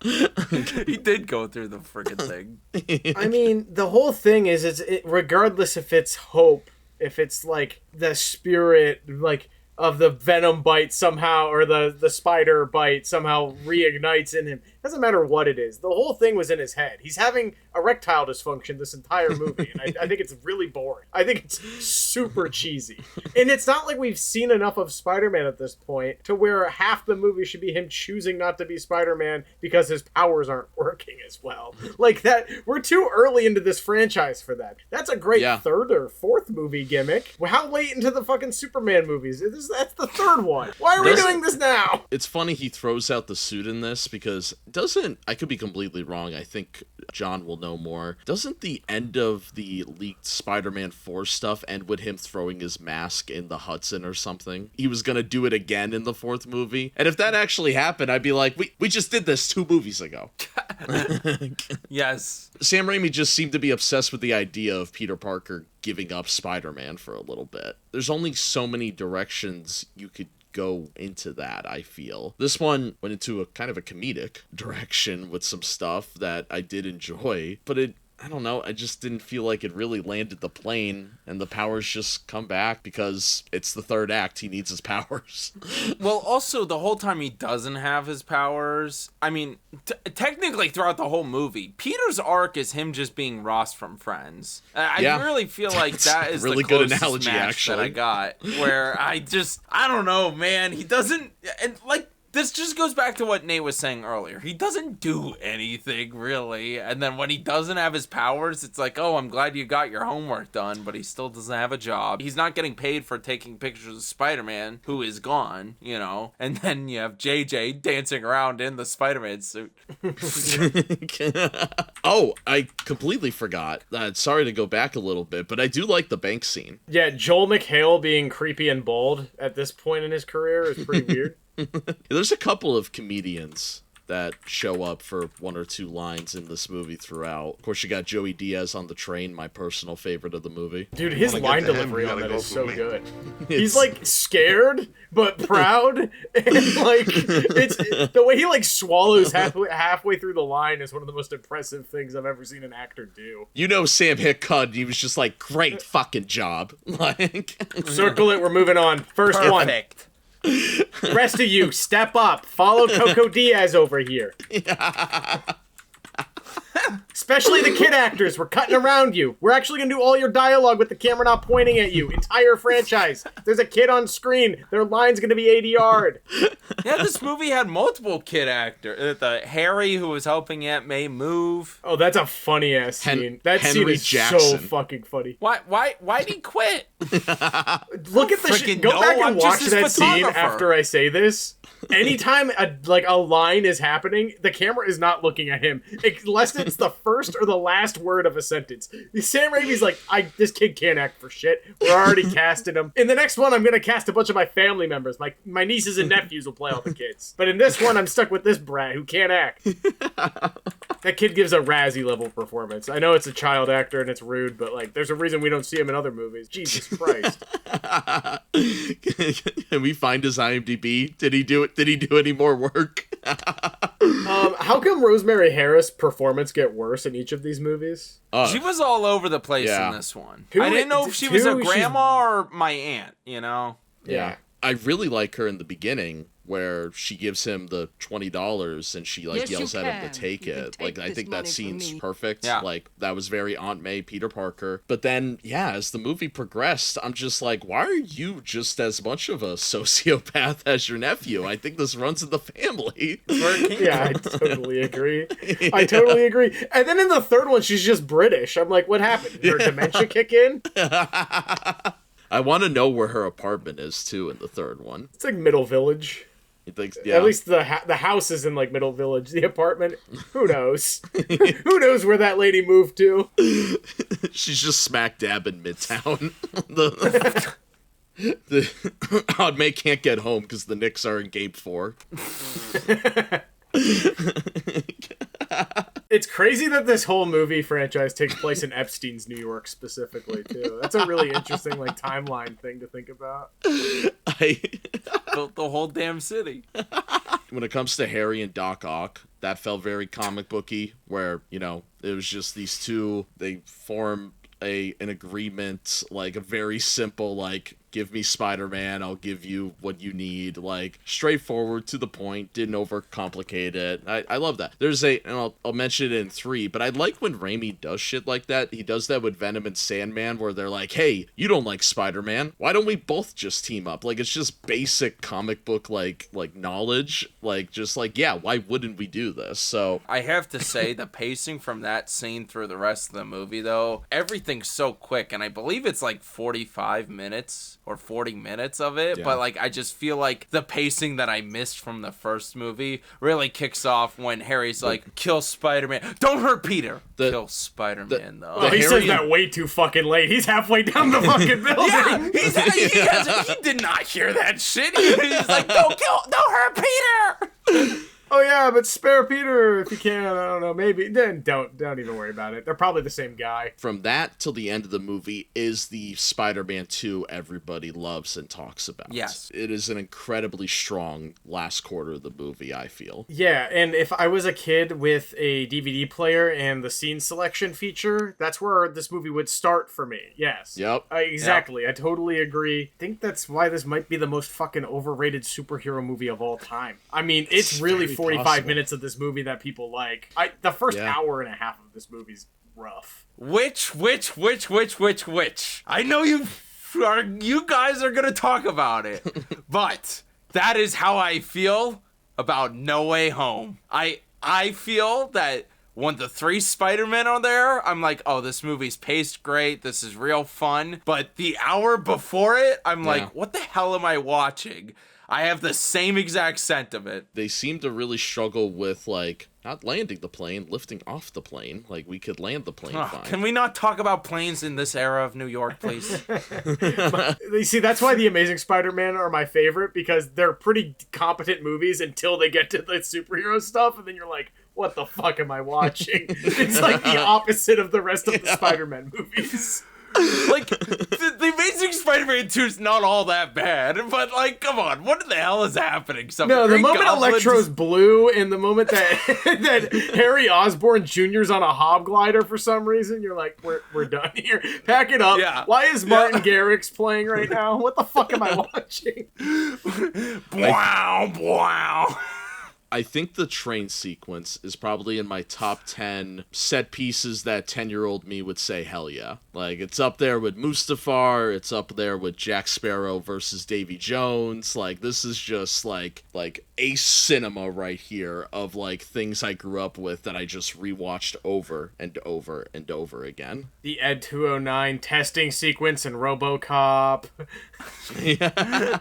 He did go through the friggin' thing. I mean, the whole thing is, regardless if it's hope, if it's like the spirit, like, of the venom bite somehow, or the spider bite somehow reignites in him. Doesn't matter what it is. The whole thing was in his head. He's having erectile dysfunction this entire movie, and I think it's really boring. I think it's super cheesy. And it's not like we've seen enough of Spider-Man at this point to where half the movie should be him choosing not to be Spider-Man because his powers aren't working as well. Like that, we're too early into this franchise for that. That's a great third or fourth movie gimmick. How late into the fucking Superman movies? That's the third one. Why are we doing this now? It's funny he throws out the suit in this because I could be completely wrong, I think John will know more. Doesn't the end of the leaked Spider-Man 4 stuff end with him throwing his mask in the Hudson or something? He was gonna do it again in the fourth movie. And if that actually happened, I'd be like, we just did this 2 movies ago. Yes. Sam Raimi just seemed to be obsessed with the idea of Peter Parker giving up Spider-Man for a little bit. There's only so many directions you could go into that, I feel. This one went into a kind of a comedic direction with some stuff that I did enjoy, but I don't know, I just didn't feel like it really landed the plane, and the powers just come back because it's the third act, he needs his powers. Well, also, the whole time he doesn't have his powers, I mean, technically throughout the whole movie, Peter's arc is him just being Ross from Friends. I really feel like that is really the good closest analogy, match actually. that I got, where I don't know, man, he doesn't, and like, this just goes back to what Nate was saying earlier. He doesn't do anything, really. And then when he doesn't have his powers, it's like, oh, I'm glad you got your homework done, but he still doesn't have a job. He's not getting paid for taking pictures of Spider-Man, who is gone, you know? And then you have JJ dancing around in the Spider-Man suit. Oh, I completely forgot. Sorry to go back a little bit, but I do like the bank scene. Yeah, Joel McHale being creepy and bald at this point in his career is pretty weird. There's a couple of comedians that show up for 1 or 2 lines in this movie throughout. Of course, you got Joey Diaz on the train, my personal favorite of the movie. Dude, his line delivery on that is so good. He's like scared but proud, and like it's the way he like swallows halfway through the line is one of the most impressive things I've ever seen an actor do. You know, Sam hit cut. He was just like, "Great fucking job!" Like, circle it. We're moving on. First one. Perfect. Rest of you, step up. Follow Coco Diaz over here. Especially the kid actors. We're cutting around you. We're actually going to do all your dialogue with the camera not pointing at you. Entire franchise. There's a kid on screen. Their line's going to be 80-yard. Yeah, this movie had multiple kid actors. The Harry, who was helping Aunt May move. Oh, that's a funny-ass scene. That Henry scene is Jackson. so fucking funny. Why'd he quit? Look at the shit. Go back and watch that scene after I say this. Anytime a line is happening, the camera is not looking at him unless it's the first or the last word of a sentence. Sam Raimi's like, this kid can't act for shit. We're already casting him. In the next one, I'm gonna cast a bunch of my family members. My nieces and nephews will play all the kids. But in this one, I'm stuck with this brat who can't act. That kid gives a Razzie level performance. I know it's a child actor and it's rude, but like, there's a reason we don't see him in other movies. Jesus Christ. Can we find his IMDb? Did he do it? Did he do any more work? How come Rosemary Harris' performance get worse in each of these movies? She was all over the place in this one. I didn't know if she was a grandma or my aunt, you know? Yeah. I really like her in the beginning where she gives him the $20 and she like yells at him to take it. Like, I think that scene's perfect. Yeah. Like, that was very Aunt May, Peter Parker. But then, yeah, as the movie progressed, I'm just like, why are you just as much of a sociopath as your nephew? I think this runs in the family. Yeah, I totally agree. And then in the third one, she's just British. I'm like, what happened? Did her dementia kick in? I want to know where her apartment is, too, in the third one. It's like Middle Village. You think, yeah. At least the house is in like Middle Village. The apartment, who knows? Who knows where that lady moved to? She's just smack dab in Midtown. the Odd May can't get home because the Knicks are in Game 4. It's crazy that this whole movie franchise takes place in Epstein's New York specifically too. That's a really interesting like timeline thing to think about. Built the whole damn city. When it comes to Harry and Doc Ock, that felt very comic booky, where, you know, it was just these two, they form an agreement, like a very simple, like, give me Spider-Man, I'll give you what you need, like, straightforward, to the point, didn't overcomplicate it. I love that. There's and I'll mention it in 3, but I like when Raimi does shit like that. He does that with Venom and Sandman, where they're like, hey, you don't like Spider-Man, why don't we both just team up? Like, it's just basic comic book, like knowledge, like, just like, yeah, why wouldn't we do this? So I have to say, the pacing from that scene through the rest of the movie, though, everything's so quick, and I believe it's like 45 minutes or 40 minutes of it, but like I just feel like the pacing that I missed from the first movie really kicks off when Harry's like, kill Spider-Man, don't hurt Peter, kill Spider-Man though. Well, he says that way too fucking late. He's halfway down the fucking building. Yeah, he did not hear that shit. He's like, don't hurt Peter. Oh yeah, but spare Peter if you can. I don't know, maybe. Then don't even worry about it. They're probably the same guy. From that till the end of the movie is the Spider-Man 2 everybody loves and talks about. Yes. It is an incredibly strong last quarter of the movie, I feel. Yeah, and if I was a kid with a DVD player and the scene selection feature, that's where this movie would start for me. Yes. Yep. Exactly. Yep. I totally agree. I think that's why this might be the most fucking overrated superhero movie of all time. I mean, it's really 45 minutes of this movie that people like. The first hour and a half of this movie's rough. Which? I know you guys are gonna talk about it, but that is how I feel about No Way Home. I feel that when the 3 Spider-Men are there, I'm like, oh, this movie's paced great, this is real fun. But the hour before it, I'm like, what the hell am I watching? I have the same exact sentiment. They seem to really struggle with, like, not landing the plane, lifting off the plane. Like, we could land the plane fine. Can we not talk about planes in this era of New York, please? You see, that's why The Amazing Spider-Man are my favorite, because they're pretty competent movies until they get to the superhero stuff, and then you're like, what the fuck am I watching? It's like the opposite of the rest of the Spider-Man movies. Like, the Amazing Spider-Man 2 is not all that bad, but, like, come on, what the hell is happening? The moment Electro's blue and the moment that Harry Osborn Jr.'s on a hobglider for some reason, you're like, we're done here. Pack it up. Yeah. Why is Martin Garrix playing right now? What the fuck am I watching? Wow. I think the train sequence is probably in my top 10 set pieces that 10-year-old me would say, hell yeah. Like, it's up there with Mustafar, it's up there with Jack Sparrow versus Davy Jones. Like, this is just, like ace cinema right here of, like, things I grew up with that I just rewatched over and over and over again. The Ed 209 testing sequence in RoboCop. Yeah.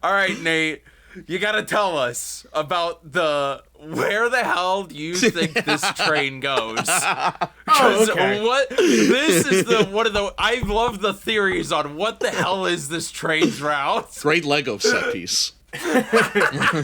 All right, Nate. You gotta tell us about where the hell do you think this train goes? Okay. This is I love the theories on what the hell is this train's route. Great Lego set piece.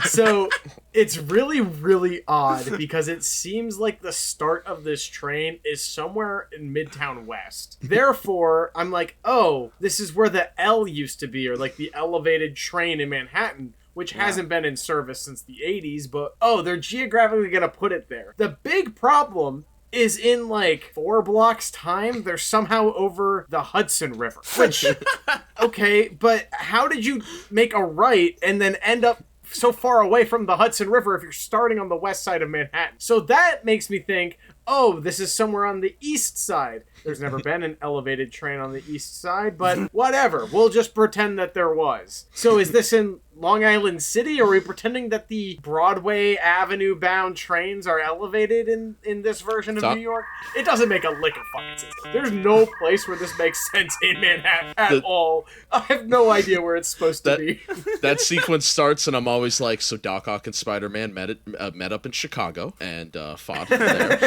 So it's really, really odd because it seems like the start of this train is somewhere in Midtown West. Therefore, I'm like, oh, this is where the L used to be, or like the elevated train in Manhattan, which hasn't been in service since the 80s, but they're geographically gonna put it there. The big problem is in like 4 blocks time, they're somehow over the Hudson River. Which, okay, but how did you make a right and then end up so far away from the Hudson River if you're starting on the west side of Manhattan? So that makes me think, oh, this is somewhere on the east side. There's never been an elevated train on the east side, but whatever. We'll just pretend that there was. So is this in Long Island City? Are we pretending that the Broadway Avenue bound trains are elevated in this version of New York? It doesn't make a lick of fucking sense. There's no place where this makes sense in Manhattan at all. I have no idea where it's supposed to be. That sequence starts, and I'm always like, so Doc Ock and Spider-Man met up in Chicago and fought there.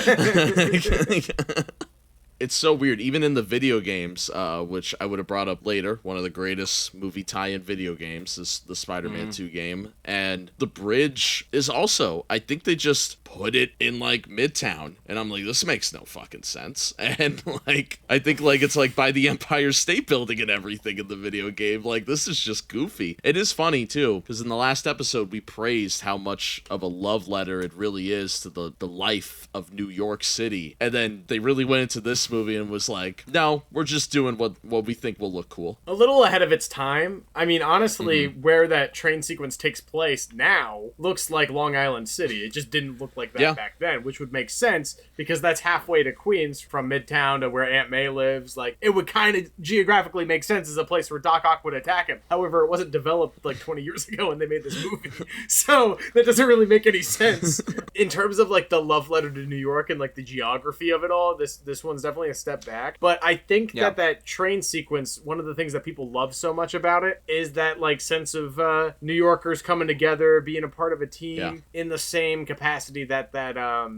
It's so weird. Even in the video games, which I would have brought up later, one of the greatest movie tie-in video games is the Spider-Man 2 game. And the bridge is also, I think they just put it in, like, Midtown. And I'm like, this makes no fucking sense. And, like, I think, like, it's, like, by the Empire State Building and everything in the video game. Like, this is just goofy. It is funny, too, because in the last episode, we praised how much of a love letter it really is to the life of New York City. And then they really went into this movie and was like, no, we're just doing what we think will look cool. A little ahead of its time. I mean, honestly, where that train sequence takes place now looks like Long Island City. It just didn't look like that back then, which would make sense because that's halfway to Queens from Midtown to where Aunt May lives. Like, it would kind of geographically make sense as a place where Doc Ock would attack him. However, it wasn't developed like 20 years ago when they made this movie. So that doesn't really make any sense. In terms of like the love letter to New York and like the geography of it all, this one's definitely a step back. But I think that train sequence, one of the things that people love so much about it is that like sense of New Yorkers coming together, being a part of a team in the same capacity that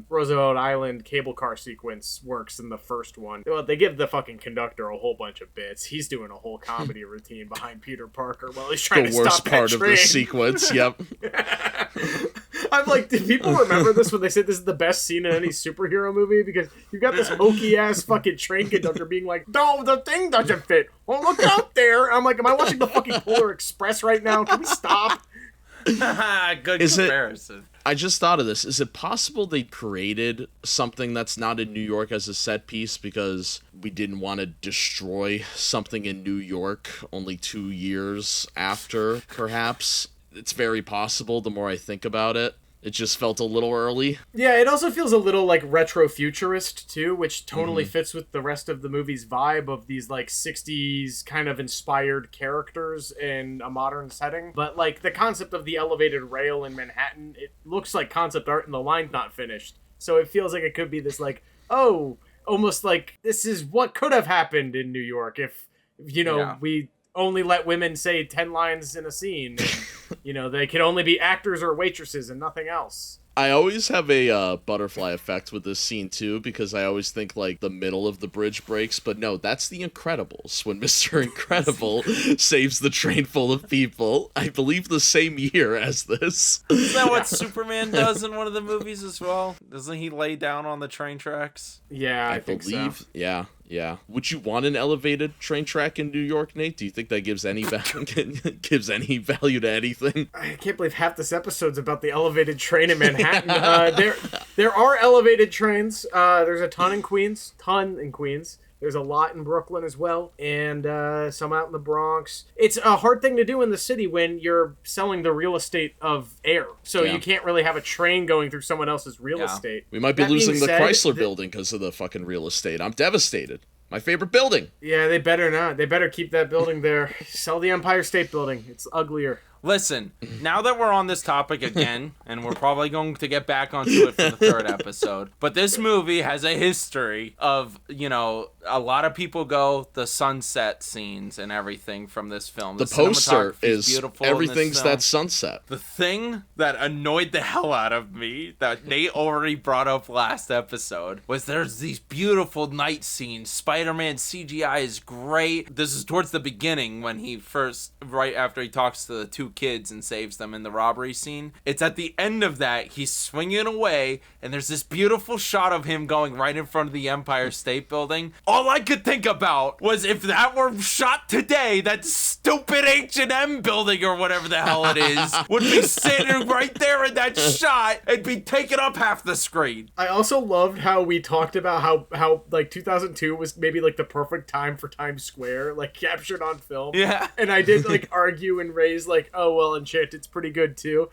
Roosevelt Island cable car sequence works in the first one. Well, they give the fucking conductor a whole bunch of bits. He's doing a whole comedy routine behind Peter Parker while he's trying to stop that train. The worst part of the sequence, yep. I'm like, did people remember this when they said this is the best scene in any superhero movie? Because you've got this hokey ass fucking train conductor being like, no, the thing doesn't fit. Well, look out there. I'm like, am I watching the fucking Polar Express right now? Can we stop? Good comparison. I just thought of this. Is it possible they created something that's not in New York as a set piece because we didn't want to destroy something in New York only 2 years after, perhaps? It's very possible the more I think about it. It just felt a little early. Yeah, it also feels a little like retro-futurist too, which totally fits with the rest of the movie's vibe of these like 60s kind of inspired characters in a modern setting. But like the concept of the elevated rail in Manhattan, it looks like concept art and the line's not finished. So it feels like it could be this like, oh, almost like this is what could have happened in New York if we only let women say 10 lines in a scene. And, they could only be actors or waitresses and nothing else. I always have a butterfly effect with this scene, too, because I always think, like, the middle of the bridge breaks. But no, that's The Incredibles, when Mr. Incredible saves the train full of people, I believe the same year as this. Isn't that what Superman does in one of the movies as well? Doesn't he lay down on the train tracks? Yeah, I think believe so. Yeah. Would you want an elevated train track in New York, Nate? Do you think that gives any value to anything? I can't believe half this episode's about the elevated train in Manhattan. There are elevated trains. There's a ton in Queens. There's a lot in Brooklyn as well, and some out in the Bronx. It's a hard thing to do in the city when you're selling the real estate of air. So you can't really have a train going through someone else's real estate. We might be losing the Chrysler building because of the fucking real estate. I'm devastated. My favorite building. Yeah, they better not. They better keep that building there. Sell the Empire State Building. It's uglier. Listen, now that we're on this topic again, and we're probably going to get back onto it for the third episode, but this movie has a history of, a lot of people go the sunset scenes and everything from this film. The poster is beautiful. Everything's that sunset. The thing that annoyed the hell out of me, that Nate already brought up last episode, was there's these beautiful night scenes. Spider-Man CGI is great. This is towards the beginning when right after he talks to the two kids and saves them in the robbery scene. It's at the end of that, he's swinging away, and there's this beautiful shot of him going right in front of the Empire State Building. All I could think about was if that were shot today, that stupid H&M building or whatever the hell it is would be sitting right there in that shot and be taking up half the screen. I also loved how we talked about how like 2002 was maybe like the perfect time for Times Square, like captured on film. Yeah. And I did like argue and raise like, oh, well, Enchanted's pretty good too.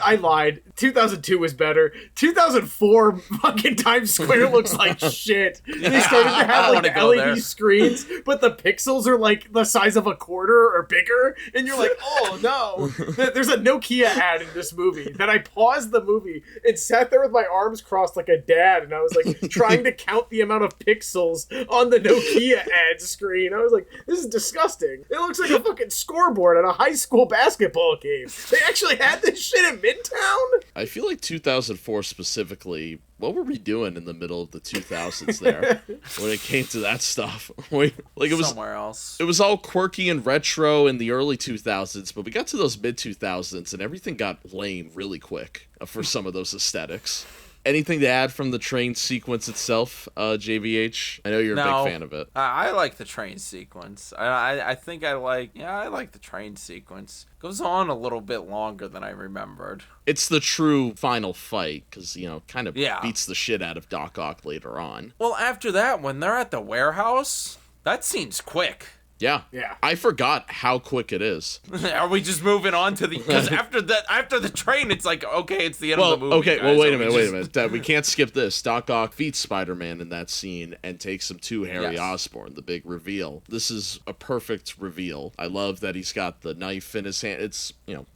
I lied. 2002 was better. 2004 fucking Times Square looks like shit. They started to have like the LED screens, but the pixels are like the size of a quarter or bigger, and you're like, oh no. There's a Nokia ad in this movie that I paused the movie and sat there with my arms crossed like a dad, and I was like trying to count the amount of pixels on the Nokia ad screen. I was like, this is disgusting. It looks like a fucking scoreboard at a high school basketball game. They actually had this shit in Midtown? I feel like 2004 specifically, what were we doing in the middle of the 2000s there when it came to that stuff? Like it was somewhere else. It was all quirky and retro in the early 2000s, but we got to those mid 2000s and everything got lame really quick for some of those aesthetics. Anything to add from the train sequence itself, JVH? I know you're a big fan of it. I like the train sequence. I think I like the train sequence. Goes on a little bit longer than I remembered. It's the true final fight, because, kind of beats the shit out of Doc Ock later on. Well, after that, when they're at the warehouse, that scene's quick. Yeah. I forgot how quick it is. Are we just moving on to the... Because after the train, it's like, okay, it's the end of the movie. Okay, guys. well, wait a minute. We can't skip this. Doc Ock defeats Spider-Man in that scene and takes him to Harry Osborn, the big reveal. This is a perfect reveal. I love that he's got the knife in his hand. It's,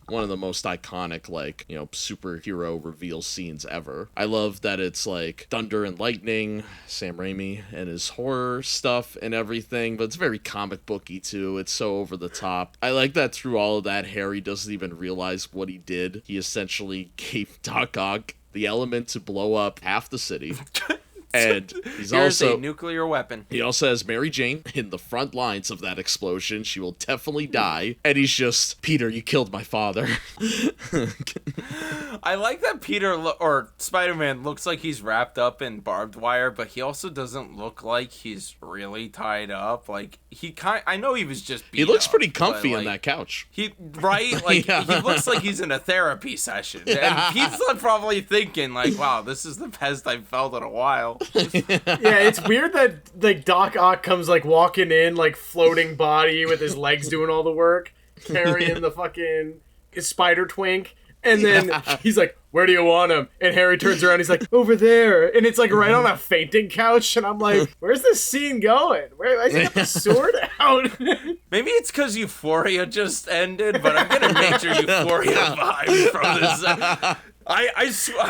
one of the most iconic, superhero reveal scenes ever. I love that it's, thunder and lightning, Sam Raimi and his horror stuff and everything, but it's very comic booky too. It's so over the top. I like that through all of that, Harry doesn't even realize what he did. He essentially gave Doc Ock the element to blow up half the city. And here's also a nuclear weapon. He also has Mary Jane in the front lines of that explosion. She will definitely die. And he's just, Peter, you killed my father. I like that or Spider-Man looks like he's wrapped up in barbed wire, but he also doesn't look like he's really tied up. I know he was just beat He looks up, pretty comfy on that couch. He looks like he's in a therapy session. And Pete's probably thinking wow, this is the best I've felt in a while. Yeah, it's weird that Doc Ock comes walking in floating body with his legs doing all the work, carrying the fucking spider twink, and then he's like, where do you want him? And Harry turns around, he's like, over there, and it's right on a fainting couch, and I'm like, where's this scene going? Why is he got the sword out? Maybe it's because Euphoria just ended, but I'm gonna major Euphoria vibe from this. I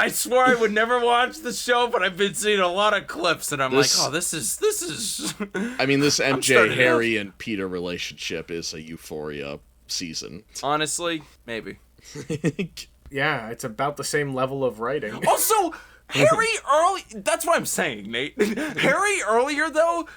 swore I would never watch the show, but I've been seeing a lot of clips, and this is. I mean, this MJ, Harry, and Peter relationship is a Euphoria season. Honestly, maybe. Yeah, it's about the same level of writing. Also, Harry that's what I'm saying, Nate. Harry earlier, though,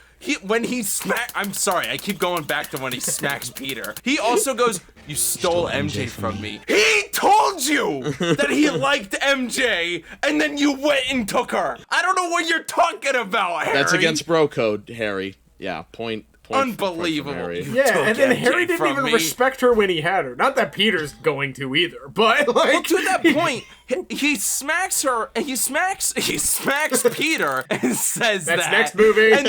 I'm sorry, I keep going back to when he smacks Peter. He also goes, you stole MJ from me. He told you that he liked MJ, and then you went and took her. I don't know what you're talking about, Harry. That's against bro code, Harry. Yeah, point. Unbelievable. Yeah, and then Harry didn't even respect her when he had her. Not that Peter's going to either, but well, to that point, he smacks her, and he smacks Peter, and says that's next movie. And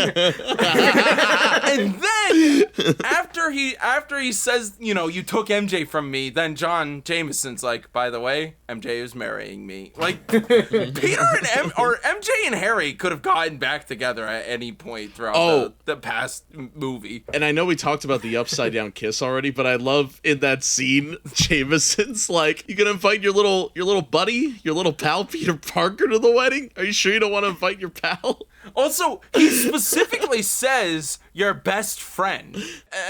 then after he says, you took MJ from me, then John Jameson's like, by the way, MJ is marrying me. Peter and MJ and Harry could have gotten back together at any point throughout the past movie. And I know we talked about the upside down kiss already, but I love in that scene, Jameson's like, you gonna invite your little buddy, your little pal Peter Parker to the wedding? Are you sure you don't want to invite your pal? Also, he specifically says your best friend.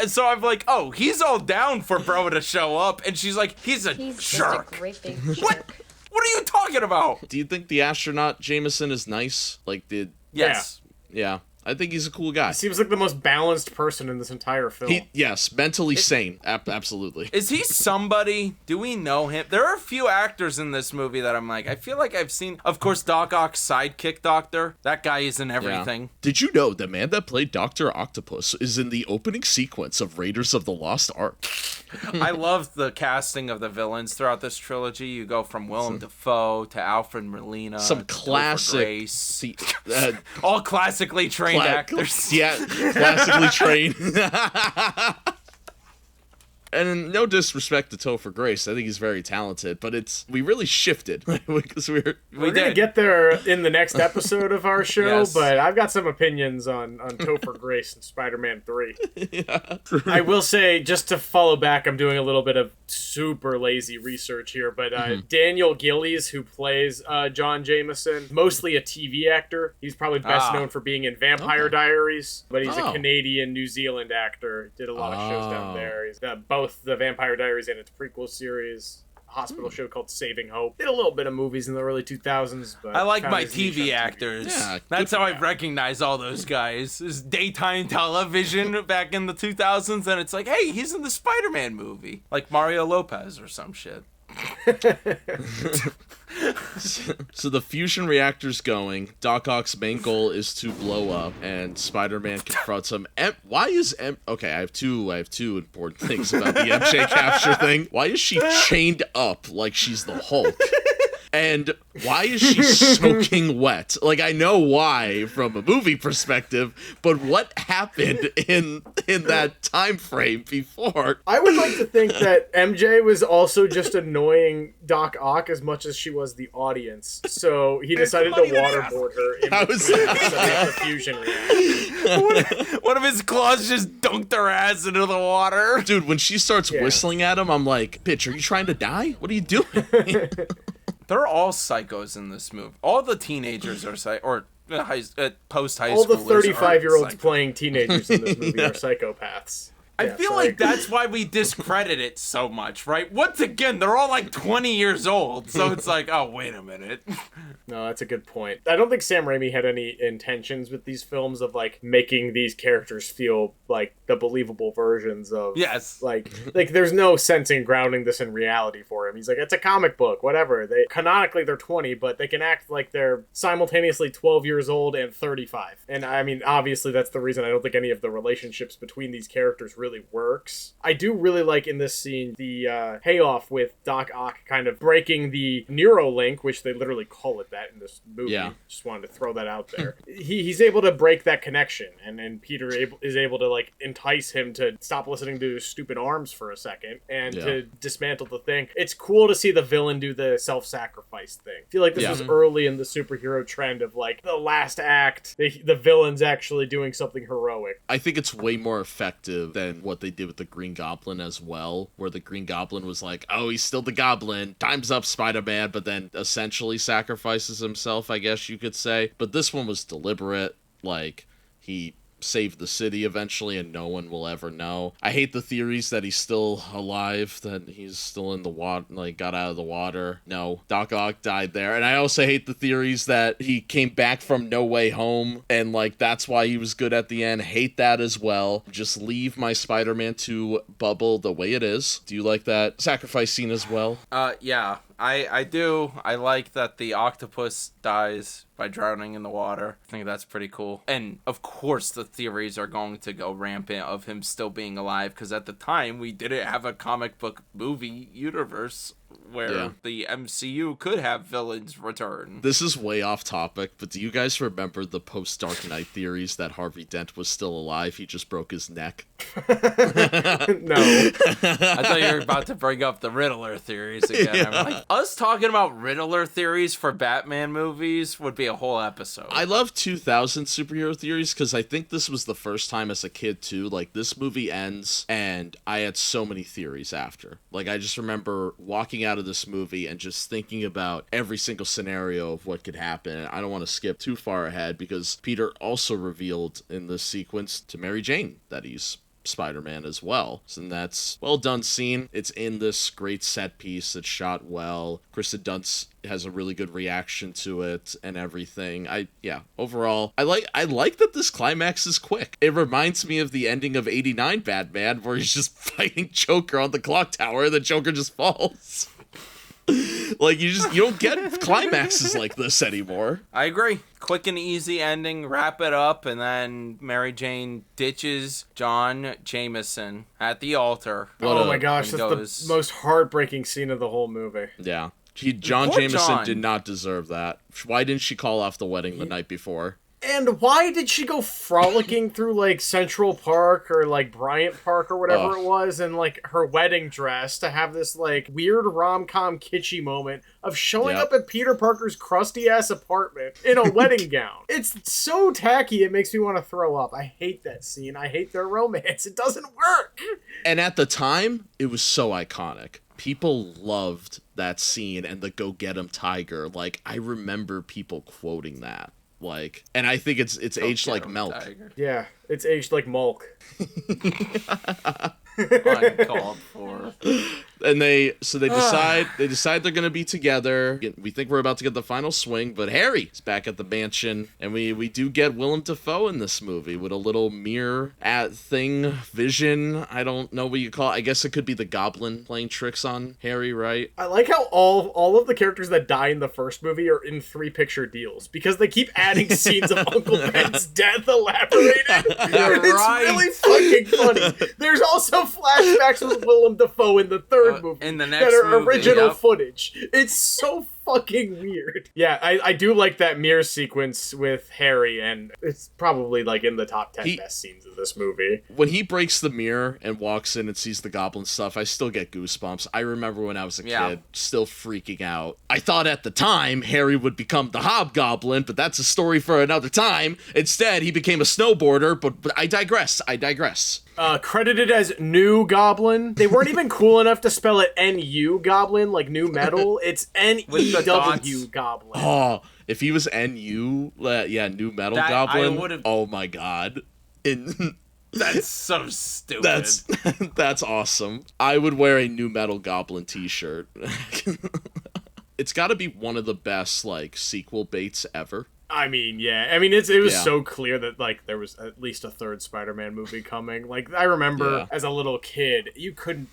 And so I'm like, oh, he's all down for bro to show up. And she's like, he's jerk. Just a great big jerk. What are you talking about? Do you think the astronaut Jameson is nice? Yes. Yeah. I think he's a cool guy. He seems like the most balanced person in this entire film. Yes, mentally sane. Absolutely. Is he somebody? Do we know him? There are a few actors in this movie that I'm like, I feel like I've seen. Of course, Doc Ock's sidekick doctor. That guy is in everything. Yeah. Did you know the man that played Doctor Octopus is in the opening sequence of Raiders of the Lost Ark? I love the casting of the villains throughout this trilogy. You go from Willem Dafoe to Alfred Molina. Some classic. All classically trained actors. Yeah, classically trained. And no disrespect to Topher Grace, I think he's very talented, but we really shifted because We're gonna get there in the next episode of our show, Yes. but I've got some opinions on Topher Grace and Spider-Man 3. Yeah. I will say, just to follow back, I'm doing a little bit of super lazy research here, but Daniel Gillies, who plays John Jameson, mostly a TV actor. He's probably best known for being in Vampire Diaries, but he's a Canadian New Zealand actor. Did a lot of shows down there. He's both the Vampire Diaries and its prequel series. Hospital show called Saving Hope. Did a little bit of movies in the early 2000s, but I like found my his niche TV on actors. Yeah, That's how I recognize all those guys. This daytime television back in the 2000s, and it's like, hey, he's in the Spider-Man movie. Like Mario Lopez or some shit. So the fusion reactor's going. Doc Ock's main goal is to blow up, and Spider-Man confronts him. Why is Okay, I have two important things about the MJ capture thing. Why is she chained up like she's the Hulk? And why is she soaking wet? Like, I know why from a movie perspective, but what happened in that time frame before? I would like to think that MJ was also just annoying Doc Ock as much as she was the audience. So he decided to waterboard her in the fusion reaction. One of his claws just dunked her ass into the water. Dude, when she starts whistling at him, I'm like, bitch, are you trying to die? What are you doing? They're all psychos in this movie. All the teenagers are post-high All school. the 35-year-olds playing teenagers in this movie are psychopaths. I feel like that's why we discredit it so much, right? Once again, they're all like 20 years old, so it's like, oh, wait a minute. No, that's a good point. I don't think Sam Raimi had any intentions with these films of like making these characters feel like the believable versions of. Yes. Like there's no sense in grounding this in reality for him. He's like, it's a comic book, whatever. Canonically they're 20, but they can act like they're simultaneously 12 years old and 35. And I mean, obviously that's the reason I don't think any of the relationships between these characters really works. I do really like in this scene the payoff with Doc Ock kind of breaking the Neuralink, which they literally call it that in this movie. Yeah. Just wanted to throw that out there. He's able to break that connection, and Peter is able to like entice him to stop listening to his stupid arms for a second and to dismantle the thing. It's cool to see the villain do the self-sacrifice thing. I feel like this was early in the superhero trend of like the last act, the villain's actually doing something heroic. I think it's way more effective than what they did with the Green Goblin as well, where the Green Goblin was like, oh, he's still the Goblin, time's up, Spider-Man, but then essentially sacrifices himself, I guess you could say. But this one was deliberate. Like, he saved the city eventually and no one will ever know. I hate the theories that he's still alive, that he's still in the water, like got out of the water. No, Doc Ock died there. And I also hate the theories that he came back from No Way Home and like that's why he was good at the end. Hate that as well. Just leave my Spider-Man 2 bubble the way it is. Do you like that sacrifice scene as well? Yeah, I do. I like that the octopus dies by drowning in the water. I think that's pretty cool. And of course the theories are going to go rampant of him still being alive, because at the time we didn't have a comic book movie universe where the MCU could have villains return. This is way off topic, but do you guys remember the post-Dark Knight theories that Harvey Dent was still alive? He just broke his neck. No. I thought you were about to bring up the Riddler theories again. I'm like, us talking about Riddler theories for Batman movies would be a whole episode. I love 2000 superhero theories because I think this was the first time as a kid too. Like, this movie ends and I had so many theories after. Like, I just remember walking out of this movie and just thinking about every single scenario of what could happen. I don't want to skip too far ahead because Peter also revealed in this sequence to Mary Jane that he's Spider-Man as well. So that's well done scene. It's in this great set piece. It's shot well. Kristen Dunst has a really good reaction to it and everything. Overall, I like that this climax is quick. It reminds me of the ending of 89 Batman where he's just fighting Joker on the clock tower and the Joker just falls. Like, you don't get climaxes like this anymore. I agree. Quick and easy ending, wrap it up, and then Mary Jane ditches John Jameson at the altar. Oh my gosh, that's the most heartbreaking scene of the whole movie. Yeah. John Jameson did not deserve that. Why didn't she call off the wedding the night before? And why did she go frolicking through, like, Central Park or, like, Bryant Park or whatever it was in, like, her wedding dress to have this, like, weird rom-com kitschy moment of showing up at Peter Parker's crusty-ass apartment in a wedding gown? It's so tacky, it makes me want to throw up. I hate that scene. I hate their romance. It doesn't work. And at the time, it was so iconic. People loved that scene and the go get 'em tiger. Like, I remember people quoting that. Like, and I think it's aged like milk. Tiger. Yeah, it's aged like milk. Uncalled for. And they decide they're gonna be together. We think we're about to get the final swing, but Harry is back at the mansion, and we do get Willem Dafoe in this movie with a little mirror vision. I don't know what you call it. I guess it could be the Goblin playing tricks on Harry, right? I like how all of the characters that die in the first movie are in 3-picture deals because they keep adding scenes of Uncle Ben's death elaborated. You're It's right. really fucking funny. There's also flashbacks with Willem Dafoe in the third movie in the next that are movie, original yep. footage. It's so fucking weird. Yeah, I do like that mirror sequence with Harry, and it's probably like in the top 10 best scenes of this movie. When he breaks the mirror and walks in and sees the goblin stuff, I still get goosebumps. I remember when I was a kid, still freaking out. I thought at the time Harry would become the hobgoblin, but that's a story for another time. Instead, he became a snowboarder, but I digress. Credited as New Goblin. They weren't even cool enough to spell it N-U Goblin, like new metal. It's N-E-W Goblin. Oh, if he was N-U, New Metal Goblin. Oh my god. That's so stupid. That's awesome. I would wear a New Metal Goblin t-shirt. It's got to be one of the best, like, sequel baits ever. I mean, yeah. I mean, it was so clear that, like, there was at least a third Spider-Man movie coming. Like, I remember as a little kid, you couldn't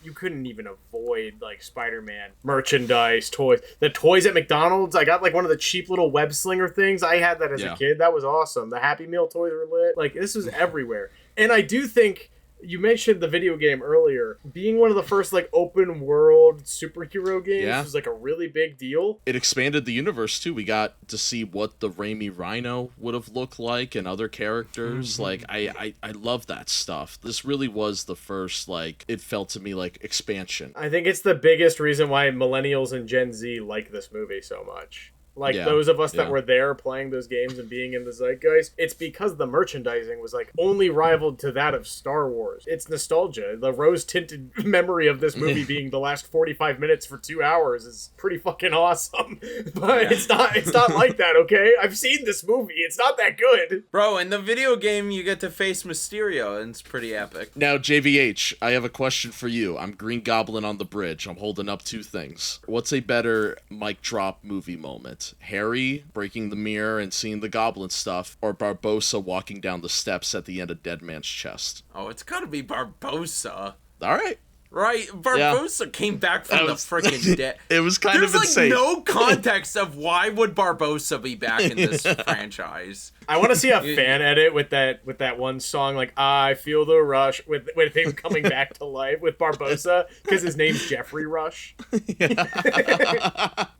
even avoid, like, Spider-Man merchandise, toys. The toys at McDonald's, I got, like, one of the cheap little web slinger things. I had that as a kid. That was awesome. The Happy Meal toys were lit. Like, this was everywhere. And I do think... You mentioned the video game earlier. Being one of the first, like, open world superhero games was, like, a really big deal. It expanded the universe, too. We got to see what the Raimi Rhino would have looked like and other characters. Like, I love that stuff. This really was the first, like, it felt to me like expansion. I think it's the biggest reason why millennials and Gen Z like this movie so much. Like, those of us that were there playing those games and being in the zeitgeist, it's because the merchandising was, like, only rivaled to that of Star Wars. It's nostalgia. The rose-tinted memory of this movie being the last 45 minutes for 2 hours is pretty fucking awesome. But it's not like that, okay? I've seen this movie. It's not that good. Bro, in the video game, you get to face Mysterio, and it's pretty epic. Now, JVH, I have a question for you. I'm Green Goblin on the bridge. I'm holding up 2 things. What's a better mic drop movie moment? Harry breaking the mirror and seeing the goblin stuff, or Barbossa walking down the steps at the end of Dead Man's Chest? Oh, it's gotta be Barbossa. All right. Right? Barbossa came back from the freaking dead. It was kind of insane. There's, like, no context of why would Barbossa be back in this franchise. I want to see a fan edit with that one song, like, I Feel the Rush, with him coming back to life with Barbossa, because his name's Jeffrey Rush.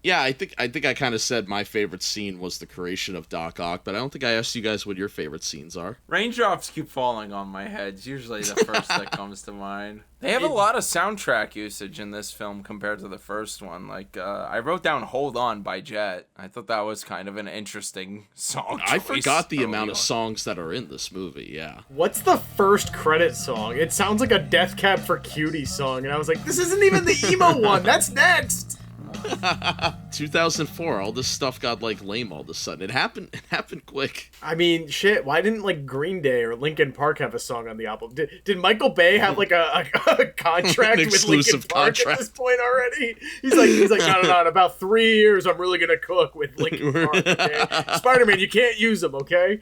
Yeah, I think I kind of said my favorite scene was the creation of Doc Ock, but I don't think I asked you guys what your favorite scenes are. Raindrops keep falling on my head. It's usually the first that comes to mind. They have a lot of soundtrack usage in this film compared to the first one. Like, I wrote down Hold On by Jet. I thought that was kind of an interesting song choice. I forgot the amount of songs that are in this movie, yeah. What's the first credit song? It sounds like a Death Cab for Cutie song, and I was like, this isn't even the emo one. That's next. 2004, all this stuff got, like, lame all of a sudden. It happened quick. I mean, shit, why didn't, like, Green Day or Linkin Park have a song on the album? Did Michael Bay have, like, a contract with Linkin Park at this point already? He's like, no, in about 3 years, I'm really gonna cook with Linkin Park, okay? Spider-Man, you can't use them, okay?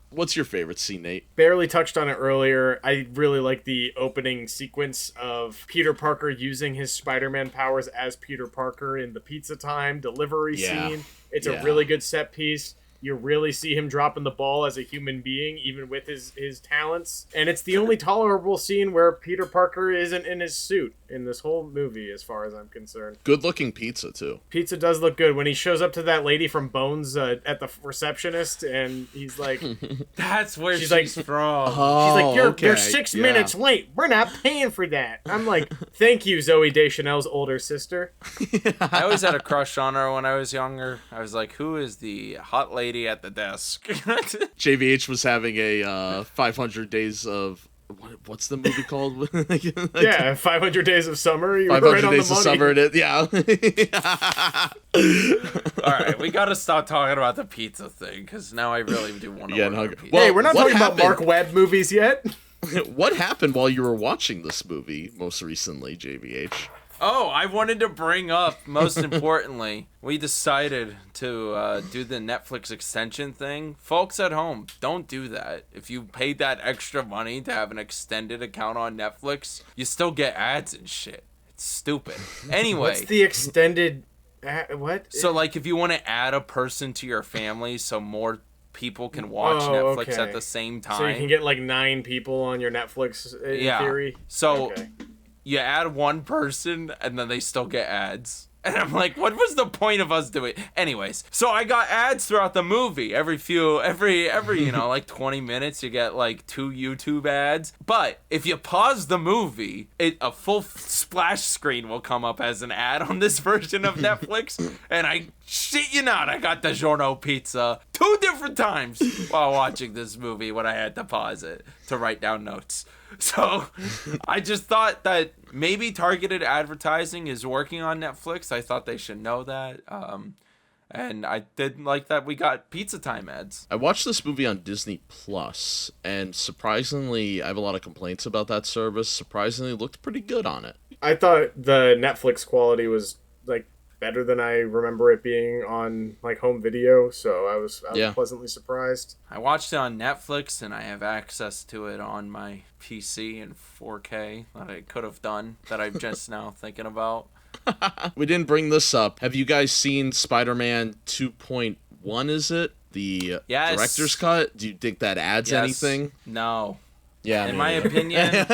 What's your favorite scene, Nate? Barely touched on it earlier. I really like the opening sequence of Peter Parker using his Spider-Man powers as Peter Parker in the Pizza Time delivery scene. It's a really good set piece. You really see him dropping the ball as a human being, even with his talents. And it's the only tolerable scene where Peter Parker isn't in his suit in this whole movie, as far as I'm concerned. Good looking pizza, too. Pizza does look good. When he shows up to that lady from Bones at the receptionist, and he's like... That's where she's like, from. She's like, you're okay, 6 yeah. minutes late. We're not paying for that. I'm like, thank you, Zooey Deschanel's older sister. I always had a crush on her when I was younger. I was like, who is the hot lady at the desk? JVH was having a 500 days of... What's the movie called? Yeah, 500 Days of Summer. You were 500 right on Days the of money. Summer. Yeah. All right, we got to stop talking about the pizza thing because now I really do want to Yeah, order no, a pizza. well, Hey, we're not what talking about happened- Mark Webb movies yet. What happened while you were watching this movie most recently, JVH? Oh, I wanted to bring up, most importantly, we decided to do the Netflix extension thing. Folks at home, don't do that. If you paid that extra money to have an extended account on Netflix, you still get ads and shit. It's stupid. Anyway. What's the extended... what? So, like, if you want to add a person to your family so more people can watch Oh, Netflix okay. at the same time. So you can get like 9 people on your Netflix in theory? So Okay. you add one person and then they still get ads. And I'm like, what was the point of us doing? Anyways, so I got ads throughout the movie. Every like 20 minutes, you get like 2 YouTube ads. But if you pause the movie, a full splash screen will come up as an ad on this version of Netflix. And I shit you not, I got DiGiorno pizza 2 different times while watching this movie when I had to pause it to write down notes. So I just thought that maybe targeted advertising is working on Netflix. I thought they should know that. And I did like that we got Pizza Time ads. I watched this movie on Disney Plus, and surprisingly, I have a lot of complaints about that service. Surprisingly, it looked pretty good on it. I thought the Netflix quality was like better than I remember it being on like home video, so I was pleasantly surprised. I watched it on Netflix, and I have access to it on my PC in 4K that I could have done that I'm just now thinking about. We didn't bring this up. Have you guys seen Spider-Man 2.1, is it? The Yes. director's cut? Do you think that adds Yes. anything? No. Yeah. In me my neither. opinion,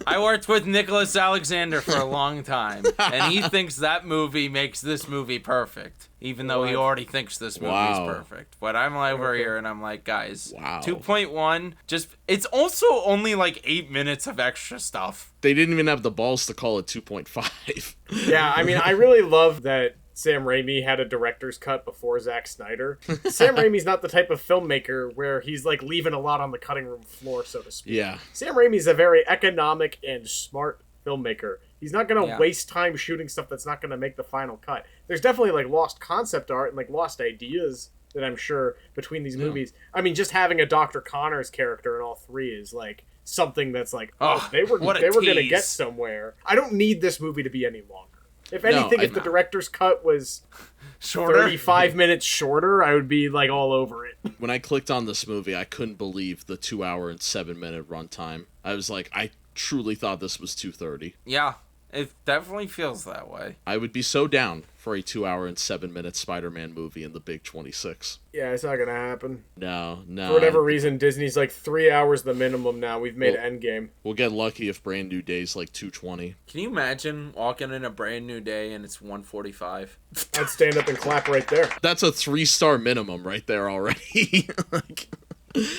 I worked with Nicholas Alexander for a long time, and he thinks that movie makes this movie perfect, even though he already thinks this movie is Wow. perfect. But I'm over here, and I'm like, guys, Wow. 2.1, it's also only like 8 minutes of extra stuff. They didn't even have the balls to call it 2.5. Yeah, I mean, I really love that Sam Raimi had a director's cut before Zack Snyder. Sam Raimi's not the type of filmmaker where he's like leaving a lot on the cutting room floor, so to speak. Yeah. Sam Raimi's a very economic and smart filmmaker. He's not going to Yeah. waste time shooting stuff that's not going to make the final cut. There's definitely like lost concept art and like lost ideas that I'm sure between these movies. I mean, just having a Dr. Connors character in all 3 is like something that's like, they were what a going to tease. get somewhere. I don't need this movie to be any longer. If anything, if the director's cut was Shorter? 35 minutes shorter, I would be like all over it. When I clicked on this movie, I couldn't believe the 2 hour and 7 minute runtime. I was like, I truly thought this was 2:30. Yeah, it definitely feels that way. I would be so down for a 2 hour and 7 minute Spider-Man movie in the Big 26. Yeah, it's not going to happen. No. For whatever reason, Disney's like 3 hours the minimum now. We've made Well- Endgame. We'll get lucky if Brand New Day's like 2:20. Can you imagine walking in a brand new day and it's 1:45? I'd stand up and clap right there. That's a 3-star minimum right there already. Like,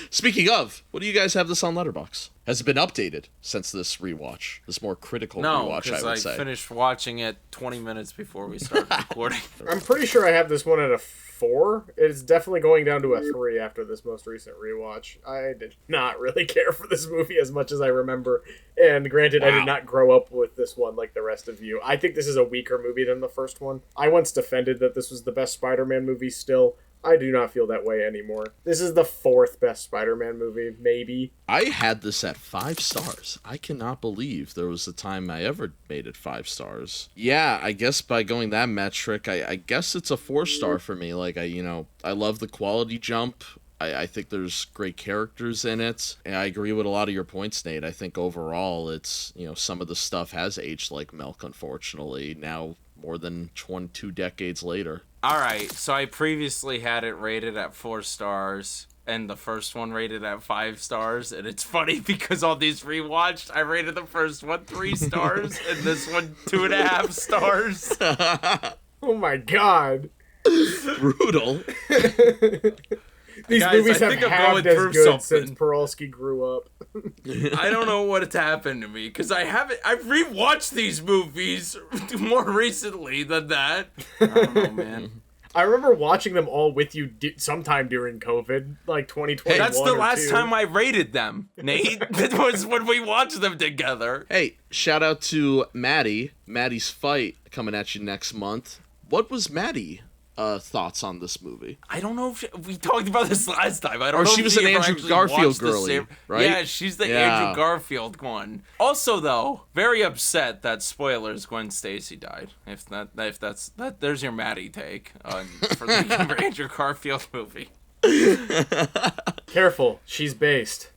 speaking of, what do you guys have this on Letterboxd? Has it been updated since this rewatch? This more critical No, rewatch, because I I would say. finished watching it 20 minutes before we started recording. I'm pretty sure I have this one at a 4. It's definitely going down to a 3 after this most recent rewatch. I did not really care for this movie as much as I remember. And granted, I Wow. did not grow up with this one like the rest of you. I think this is a weaker movie than the first one. I once defended that this was the best Spider-Man movie still. I do not feel that way anymore. This is the 4th best Spider-Man movie, maybe. I had this at 5 stars. I cannot believe there was a time I ever made it 5 stars. Yeah, I guess by going that metric, I guess it's a 4-star for me. Like, I love the quality jump. I think there's great characters in it. And I agree with a lot of your points, Nate. I think overall it's, some of the stuff has aged like milk, unfortunately. Now more than 22 decades later. All right, so I previously had it rated at 4 stars, and the first one rated at 5 stars. And it's funny because all these rewatched, I rated the first one 3 stars, and this one 2.5 stars. Oh my god. Brutal. These Guys, movies I have think I'm halved going as through good since something. Peralski grew up. I don't know what's happened to me because I've rewatched these movies more recently than that. I don't know, man. I remember watching them all with you sometime during COVID, like 2021. That's the or last two. time I rated them, Nate. That was when we watched them together. Hey, shout out to Maddie. Maddie's Fight coming at you next month. What was Maddie thoughts on this movie? I don't know if we talked about this last time. I don't Or know she if was she an ever Andrew actually Garfield watched the girly, right? Yeah, she's the Yeah. Andrew Garfield one. Also, though, very upset that spoilers Gwen Stacy died. There's your Maddie take for the Andrew Garfield movie. Careful, she's based.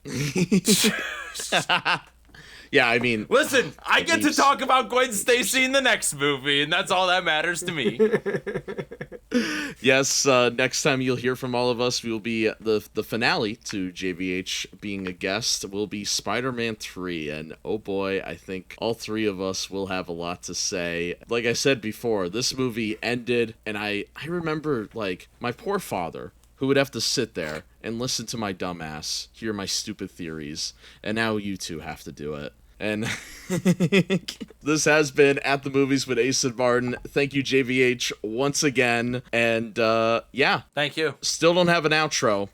Yeah, I mean, Listen, I get to talk about Gwen Stacy in the next movie, and that's all that matters to me. yes, next time you'll hear from all of us, will be the finale to JVH being a guest will be Spider-Man 3, and oh boy, I think all three of us will have a lot to say. Like I said before, this movie ended, and I remember, like, my poor father, who would have to sit there and listen to my dumbass, hear my stupid theories, and now you two have to do it. And this has been At the Movies with Ace and Martin. Thank you, JVH, once again. And yeah, Thank you. still don't have an outro,